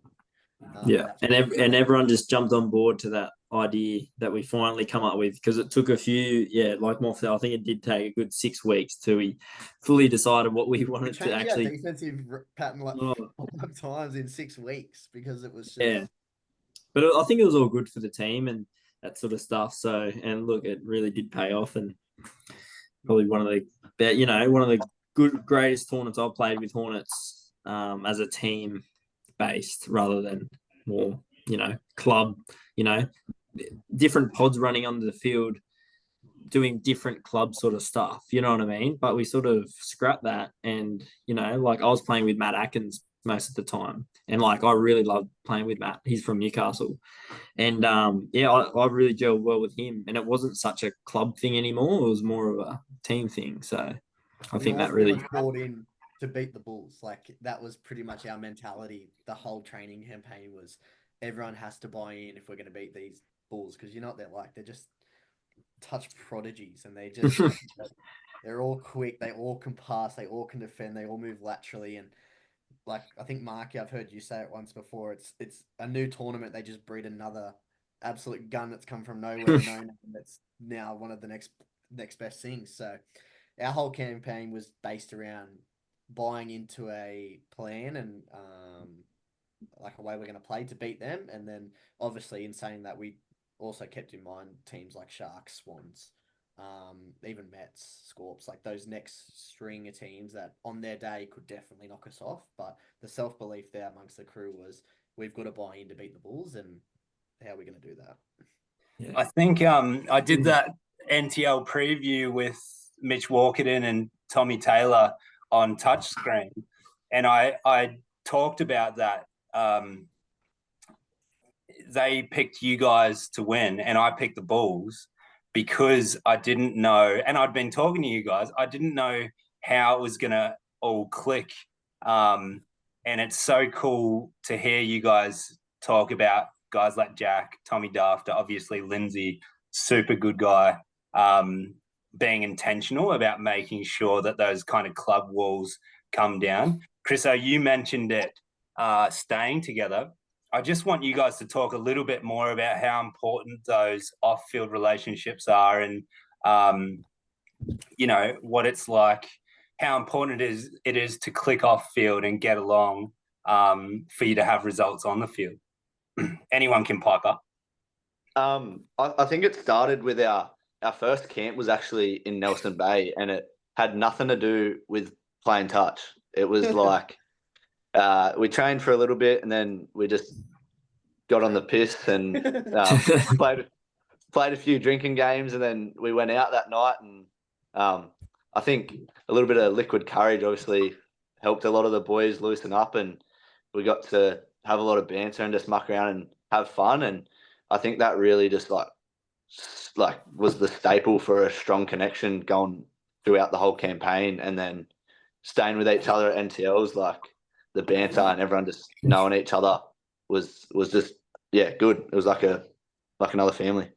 And everyone just jumped on board to that idea that we finally come up with, because it took a few, like Moff said, I think it did take a good 6 weeks till we fully decided what we wanted to actually. Defensive pattern like 5 times in 6 weeks because it was just. But I think it was all good for the team and that sort of stuff. So, and look, it really did pay off, and probably one of the greatest tournaments I've played with Hornets as a team based rather than more, club, different pods running onto the field, doing different club sort of stuff, you know what I mean? But we sort of scrapped that, and, like I was playing with Matt Atkins most of the time, and like I really loved playing with Matt. He's from Newcastle, and I really gelled well with him, and it wasn't such a club thing anymore. It was more of a team thing. So I think that really brought in to beat the Bulls. Like that was pretty much our mentality. The whole training campaign was everyone has to buy in if we're going to beat these Bulls, because they're like, they're just touch prodigies, and they just they're all quick, they all can pass, they all can defend, they all move laterally. And like I think Marky, I've heard you say it once before, it's a new tournament, they just breed another absolute gun that's come from nowhere, that's now one of the next best things. So our whole campaign was based around buying into a plan and like a way we're going to play to beat them. And then obviously in saying that, we also kept in mind teams like Sharks, Swans, even Mets, Scorps, like those next string of teams that on their day could definitely knock us off. But the self-belief there amongst the crew was we've got to buy in to beat the Bulls, and how are we going to do that? Yeah. I think I did that NTL preview with Mitch Walkerton and Tommy Taylor on touchscreen, and I talked about that. They picked you guys to win, and I picked the Bulls because I didn't know, and I'd been talking to you guys, I didn't know how it was going to all click. And it's so cool to hear you guys talk about guys like Jack, Tommy Dafter, obviously Lindsay, super good guy, being intentional about making sure that those kind of club walls come down. Chriso, you mentioned it, staying together. I just want you guys to talk a little bit more about how important those off-field relationships are, and what it's like, how important it is to click off field and get along for you to have results on the field. Anyone can pipe up. I think it started with our first camp was actually in Nelson Bay, and it had nothing to do with playing touch. It was like we trained for a little bit, and then we just got on the piss and played a few drinking games, and then we went out that night. And I think a little bit of liquid courage obviously helped a lot of the boys loosen up, and we got to have a lot of banter and just muck around and have fun. And I think that really just like was the staple for a strong connection going throughout the whole campaign. And then staying with each other at NTLs, like the banter and everyone just knowing each other was just good. It was like another family.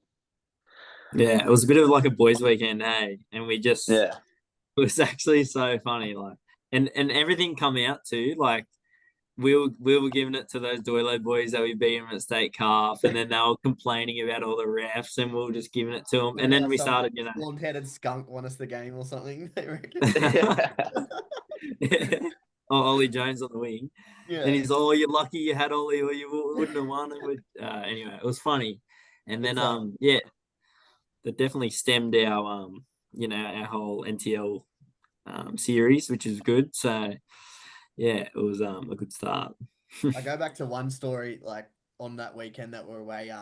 Yeah, it was a bit of like a boys' weekend, hey? And we just It was actually so funny, like, and everything come out too. Like we were giving it to those Doilo boys that we beat them at State Cup, and then they were complaining about all the refs, and we were just giving it to them. And then we started, blonde-headed skunk won us the game or something. They reckon. Oh, Ollie Jones on the wing, and he's you're lucky you had Ollie, or you wouldn't have won. Anyway, it was funny, and then that definitely stemmed our our whole NTL series, which is good. So yeah, it was a good start. I go back to one story like on that weekend that we're away.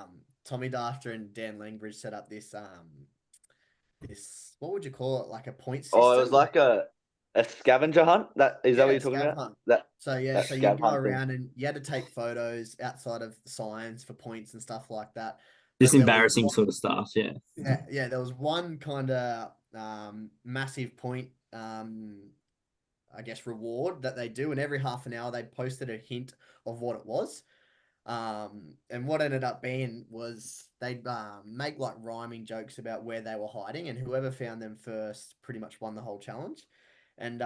Tommy Dafter and Dan Langbridge set up this what would you call it, like a point system? Oh, it was like a scavenger hunt. That is that what you're talking about? Hunt. That so you go around and you had to take photos outside of signs for points and stuff like that. Just embarrassing sort of stuff, yeah. Yeah. There was one kind of massive point, I guess, reward that they do, and every half an hour they posted a hint of what it was. And what ended up being was they'd make like rhyming jokes about where they were hiding, and whoever found them first pretty much won the whole challenge. And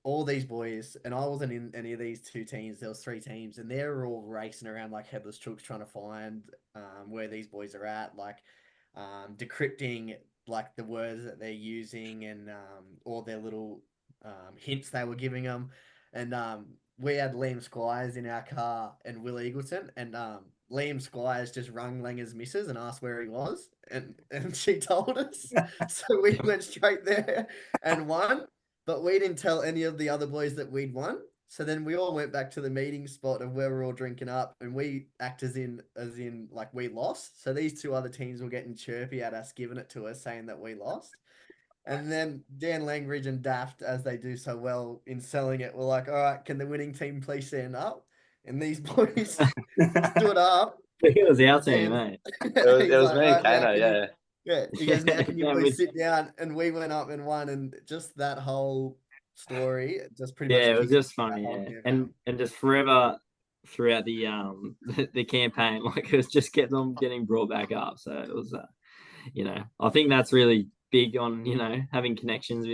all these boys, and I wasn't in any of these two teams, there was three teams, and they were all racing around like headless chooks trying to find where these boys are at, like decrypting like the words that they're using and all their little hints they were giving them. And we had Liam Squires in our car and Will Eagleton, and Liam Squires just rung Langer's missus and asked where he was, and she told us. So we went straight there and won, but we didn't tell any of the other boys that we'd won. So then we all went back to the meeting spot of where we're all drinking up, and we act as in like we lost. So these two other teams were getting chirpy at us, giving it to us, saying that we lost. And then Dan Langridge and Daft, as they do so well in selling it, were like, all right, can the winning team please stand up? And these boys stood up. It was our team, mate. It was me and Caino, yeah. Yeah, he goes, now can you please sit down? And we went up and won, and just that whole story just pretty much. Yeah, it was just funny, and just forever throughout the the campaign, like it was just kept on getting brought back up. So it was, I think that's really big on having connections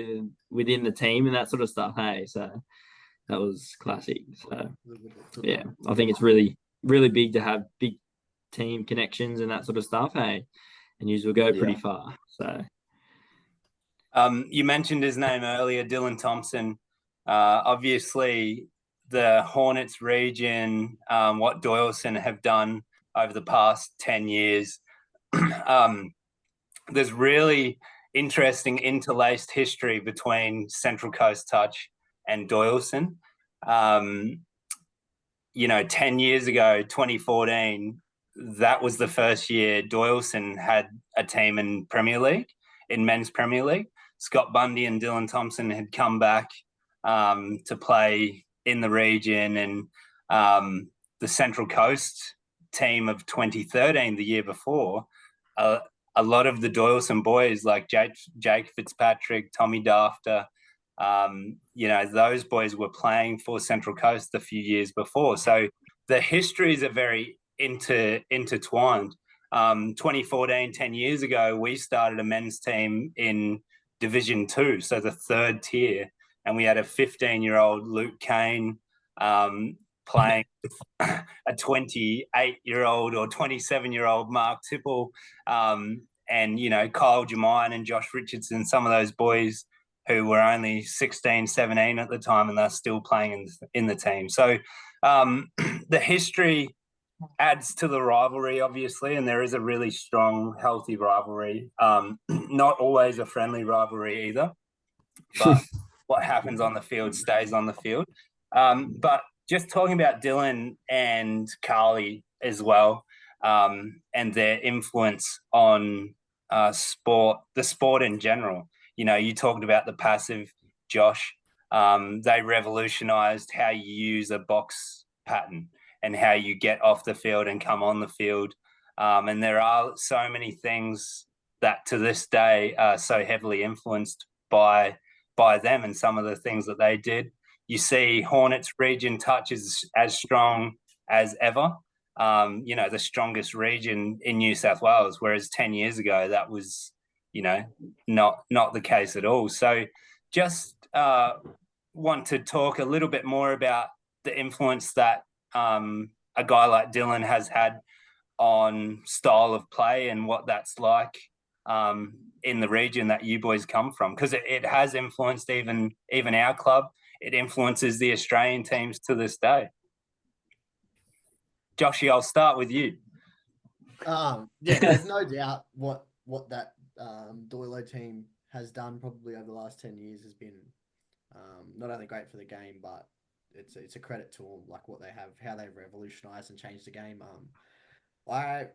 within the team and that sort of stuff. Hey, so that was classic. So yeah, I think it's really, really big to have big team connections and that sort of stuff. Hey, and you will go pretty far. So you mentioned his name earlier, Dylan Thompson. Obviously the Hornets region, what Doyleson have done over the past 10 years, there's really interesting interlaced history between Central Coast Touch and Doyleson. 10 years ago, 2014, that was the first year Doyleson had a team in men's Premier League. Scott Bundy and Dylan Thompson had come back to play in the region, and the Central Coast team of 2013, the year before, a lot of the Doyleson boys like Jake Fitzpatrick, Tommy Dafter, those boys were playing for Central Coast a few years before. So the histories are very intertwined. 2014, 10 years ago, we started a men's team in Division 2, so the third tier, and we had a 15-year-old Luke Cain playing a 28-year-old or 27-year-old Mark Tipple, and Kyle Jemine and Josh Richardson, some of those boys who were only 16, 17 at the time, and they're still playing in the team. So the history adds to the rivalry, obviously, and there is a really strong, healthy rivalry. Not always a friendly rivalry either, but what happens on the field stays on the field. But just talking about Dylan and Carly as well, and their influence on the sport in general. You talked about the passive, Josh. They revolutionized how you use a box pattern and how you get off the field and come on the field. And there are so many things that to this day are so heavily influenced by them and some of the things that they did. You see Hornets region touch is as strong as ever. The strongest region in New South Wales, whereas 10 years ago, that was, not the case at all. So just want to talk a little bit more about the influence that a guy like Dylan has had on style of play and what that's like in the region that you boys come from, because it has influenced even our club. It influences the Australian teams to this day. Joshy, I'll start with you. Yeah, there's no doubt what that Doilo team has done probably over the last 10 years has been not only great for the game, but it's a credit to them, like what they have, how they've revolutionized and changed the game. I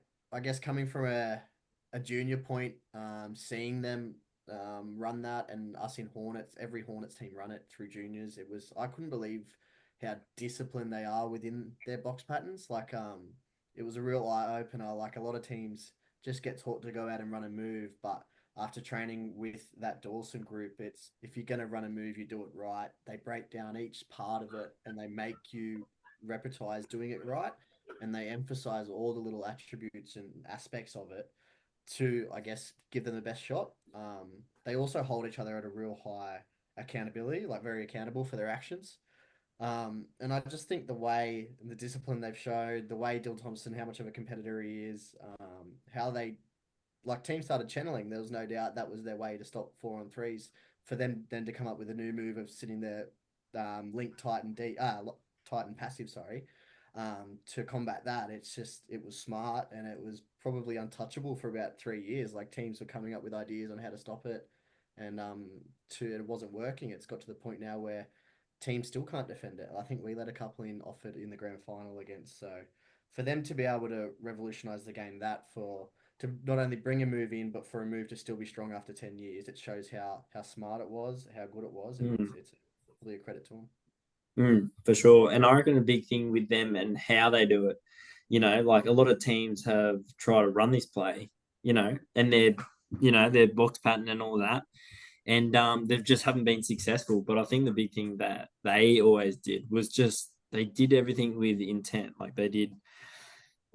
guess coming from a junior point, seeing them run that, and us in Hornets, every Hornets team run it through juniors. I couldn't believe how disciplined they are within their box patterns. Like it was a real eye opener. Like a lot of teams just get taught to go out and run a move, but after training with that Dawson group, it's if you're going to run a move, you do it right. They break down each part of it and they make you repetize doing it right. And they emphasize all the little attributes and aspects of it to, I guess, give them the best shot. They also hold each other at a real high accountability, like very accountable for their actions. And I just think the way and the discipline they've showed, the way Dill Thompson, how much of a competitor he is, how they, like, teams started channeling. There was no doubt that was their way to stop 4-on-3s for them then to come up with a new move of sitting there, link Titan passive, to combat that. It was smart, and it was probably untouchable for about 3 years. Like, teams were coming up with ideas on how to stop it, and it wasn't working. It's got to the point now where teams still can't defend it. I think we let a couple in off it in the grand final against. So for them to be able to revolutionize the game, to not only bring a move in, but for a move to still be strong after 10 years, it shows how smart it was, how good it was, and it's really a credit to them. For sure. And I reckon a big thing with them and how they do it, like a lot of teams have tried to run this play, and their box pattern and all that. And they just haven't been successful. But I think the big thing that they always did was just they did everything with intent. Like they did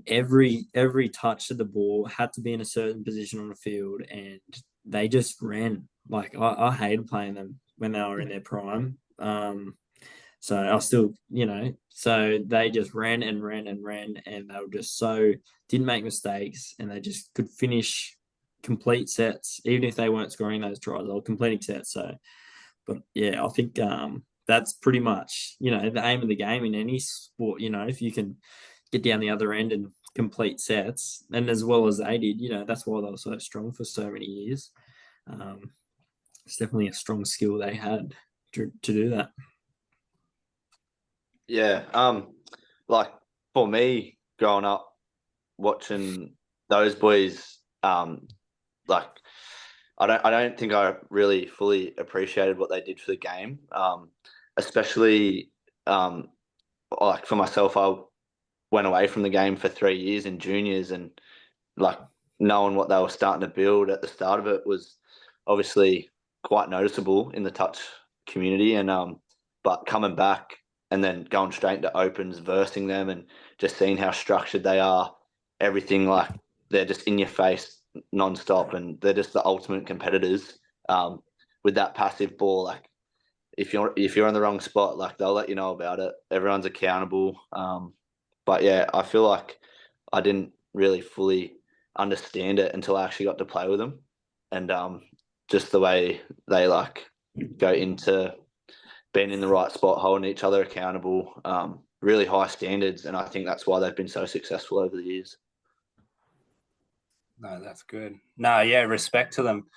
every touch of the ball had to be in a certain position on the field, and they just ran. Like I hated playing them when they were in their prime. So I still, so they just ran and ran and ran, and they were just didn't make mistakes, and they just could finish complete sets, even if they weren't scoring those tries, they were completing sets. So, but yeah, I think that's pretty much, the aim of the game in any sport, if you can get down the other end and complete sets, and as well as they did, that's why they were so strong for so many years. It's definitely a strong skill they had to do that. Yeah, like for me, growing up watching those boys, like I don't think I really fully appreciated what they did for the game. Especially like for myself, I went away from the game for 3 years in juniors, and like knowing what they were starting to build at the start of it was obviously quite noticeable in the touch community. And but coming back and then going straight into opens, versing them, and just seeing how structured they are, everything, like they're just in your face non-stop, and they're just the ultimate competitors. With that passive ball, like if you're in the wrong spot, like they'll let you know about it. Everyone's accountable. But yeah, I feel like I didn't really fully understand it until I actually got to play with them, and just the way they like go into being in the right spot, holding each other accountable, really high standards, and I think that's why they've been so successful over the years. No, that's good. No, yeah, respect to them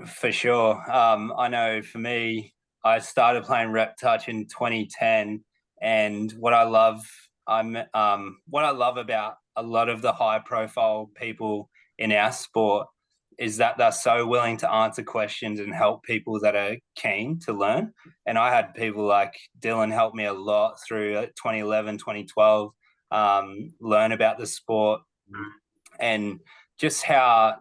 for sure. I know for me, I started playing rep touch in 2010, and what I love about a lot of the high-profile people in our sport is that they're so willing to answer questions and help people that are keen to learn. And I had people like Dylan help me a lot through 2011, 2012, learn about the sport, and just how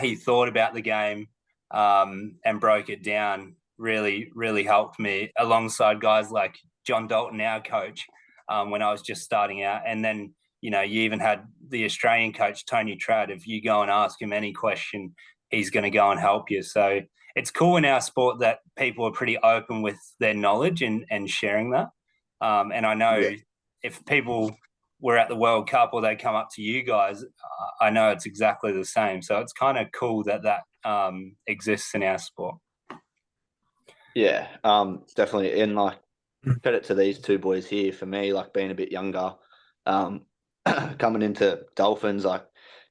he thought about the game and broke it down really, really helped me, alongside guys like John Dalton, our coach, when I was just starting out. And then, you even had the Australian coach, Tony Trad. If you go and ask him any question, he's going to go and help you. So it's cool in our sport that people are pretty open with their knowledge and sharing that. And I know if people were at the World Cup or they come up to you guys, I know it's exactly the same. So it's kind of cool that exists in our sport. Yeah, definitely. And like, credit to these two boys here. For me, like being a bit younger, coming into Dolphins, I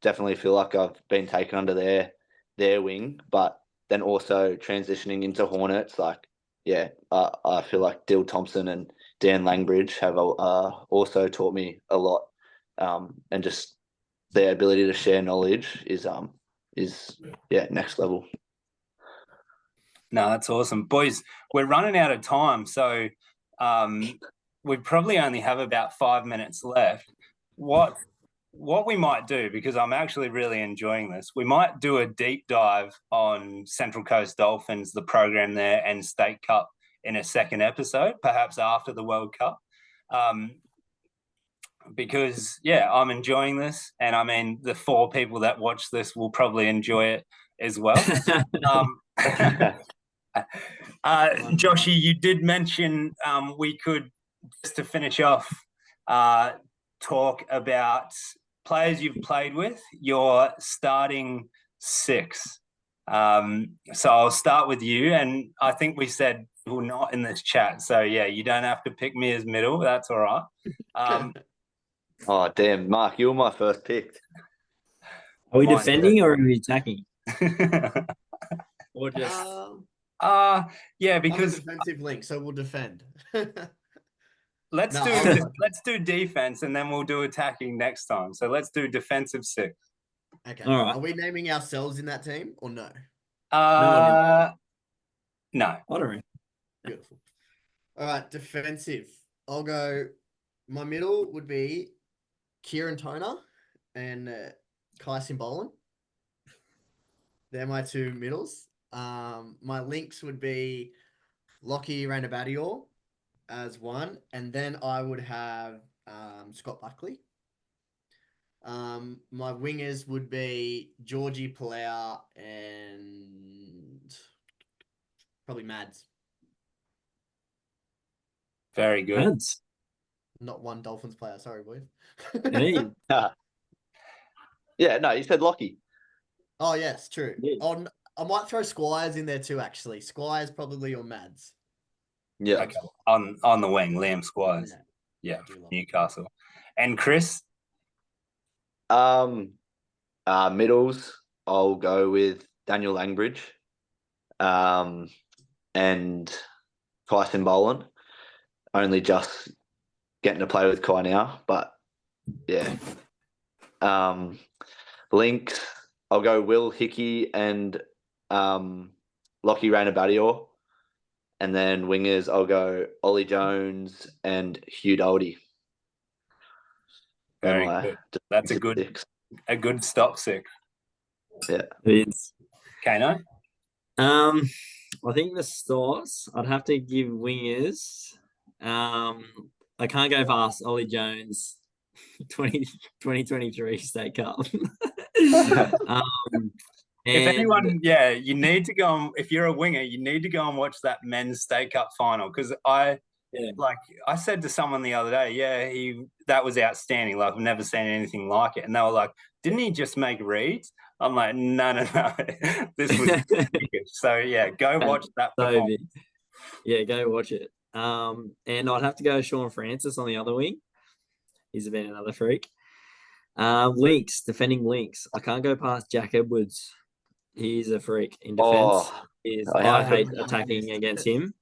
definitely feel like I've been taken under their wing, but then also transitioning into Hornets, like, yeah, I feel like Dill Thompson and Dan Langbridge have also taught me a lot, and just their ability to share knowledge is next level. No, that's awesome. Boys, we're running out of time, so we probably only have about 5 minutes left. What we might do, because I'm actually really enjoying this, we might do a deep dive on Central Coast Dolphins, the program there, and State Cup in a second episode, perhaps after the World Cup. Because, yeah, I'm enjoying this. And, I mean, the 4 people that watch this will probably enjoy it as well. Joshy, you did mention we could, just to finish off, talk about players you've played with, your starting 6. So I'll start with you, and I think we said we're not in this chat, so yeah, you don't have to pick me as middle. That's all right. Oh damn, Mark, you were my first pick. Are we defending or are we attacking? Or just yeah, because I'm a defensive link, so we'll defend. let's do defense, and then we'll do attacking next time. So let's do defensive 6. Okay. All right. Are we naming ourselves in that team or no? No. I don't know. Beautiful. All right, defensive. I'll go. My middle would be Kieran Toner and Kai Simbolan. They're my 2 middles. My links would be Lockie Ranabadior as 1, and then I would have Scott Buckley. My wingers would be Georgie Palau and probably Mads. Very good. Mads. Not one Dolphins player, sorry, boys. Hey. Yeah, no, you said Lockie. Oh, yes, true. Yeah. I might throw Squires in there too, actually. Squires probably or Mads. Yeah. Okay. On the wing, Liam Squires. Yeah, Newcastle. And Chris? Middles, I'll go with Daniel Langbridge, and Kai Simbolan. Only just getting to play with Kai now, but yeah. Links, I'll go Will Hickey and Lockie Ranabadior. And then wingers, I'll go Ollie Jones and Hugh Doherty. Very good. That's a good stock 6. Yeah. It's Caino? I think the stars, I'd have to give wingers. I can't go past Ollie Jones 2023 State Cup. If anyone, you need to go if you're a winger, you need to go and watch that men's State Cup final, because I said to someone the other day, that was outstanding. Like, I've never seen anything like it. And they were like, didn't he just make reads? I'm like, no. This was so yeah, go watch that. Yeah, go watch it. And I'd have to go Sean Francis on the other wing. He's been another freak. Links, defending links. I can't go past Jack Edwards. He's a freak in defense. I hate attacking against him.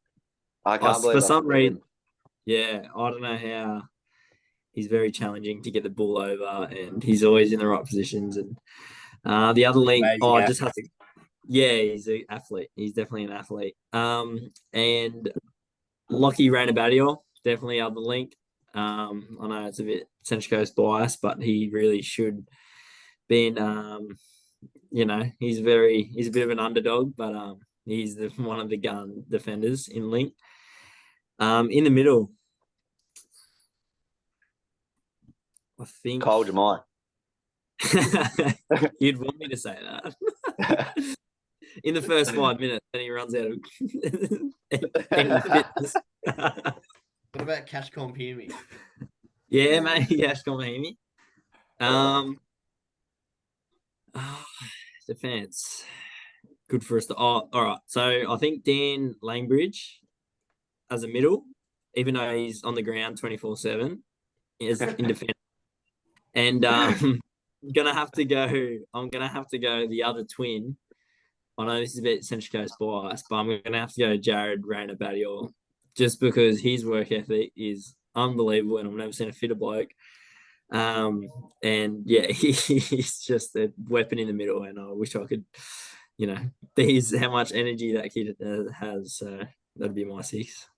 I can't believe for some reason. Yeah, I don't know how. He's very challenging to get the ball over, and he's always in the right positions. And the other link, just have to. Yeah, he's an athlete. He's definitely an athlete. And Lockie Ranabadior, definitely other link. I know it's a bit Central Coast bias, but he really should be in. He's a bit of an underdog, but he's one of the gun defenders in link. In the middle, I think Kyle Jemai. You'd want me to say that. in the first 5 minutes, and he runs out of any fitness. What about Cashcom Hear Me? Yeah, mate. Cashcom Hear Me. Defense. Good for us to. Oh, all right. So I think Dan Langbridge as a middle, even though he's on the ground 24/7, is in defense. And I'm gonna have to go the other twin. I know this is a bit Central Coast bias, but I'm gonna have to go Jared Rayner Badiol, just because his work ethic is unbelievable, and I've never seen a fitter bloke. And yeah, he's just a weapon in the middle, and I wish I could, these how much energy that kid has. So that'd be my 6.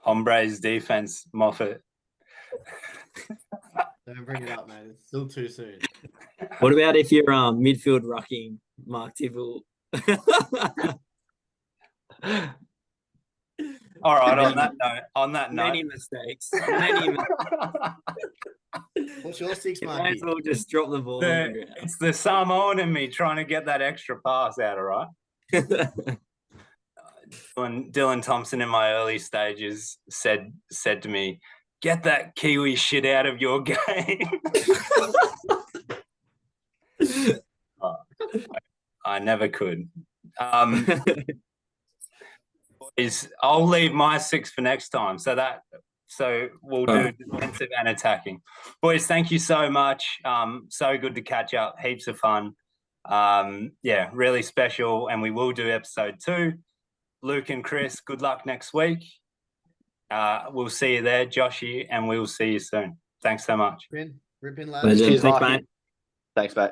Hombre's defense, Moffitt. Don't bring it up, man. It's still too soon. What about if you're midfield rucking Mark Tipple? All right. On that note, many mistakes. What's your 6, You Mark? may as well just drop the ball. It's the Samoan in me trying to get that extra pass out, all right? When Dylan Thompson in my early stages said to me, "Get that Kiwi shit out of your game." I never could. Boys, I'll leave my 6 for next time. So we'll do defensive and attacking. Boys, thank you so much. So good to catch up. Heaps of fun. Yeah, really special. And we will do episode 2. Luke and Chris, good luck next week. We'll see you there, Joshy, and we'll see you soon. Thanks so much. Rip in, lads. Cheers, Thanks, Marky. mate. Thanks, mate.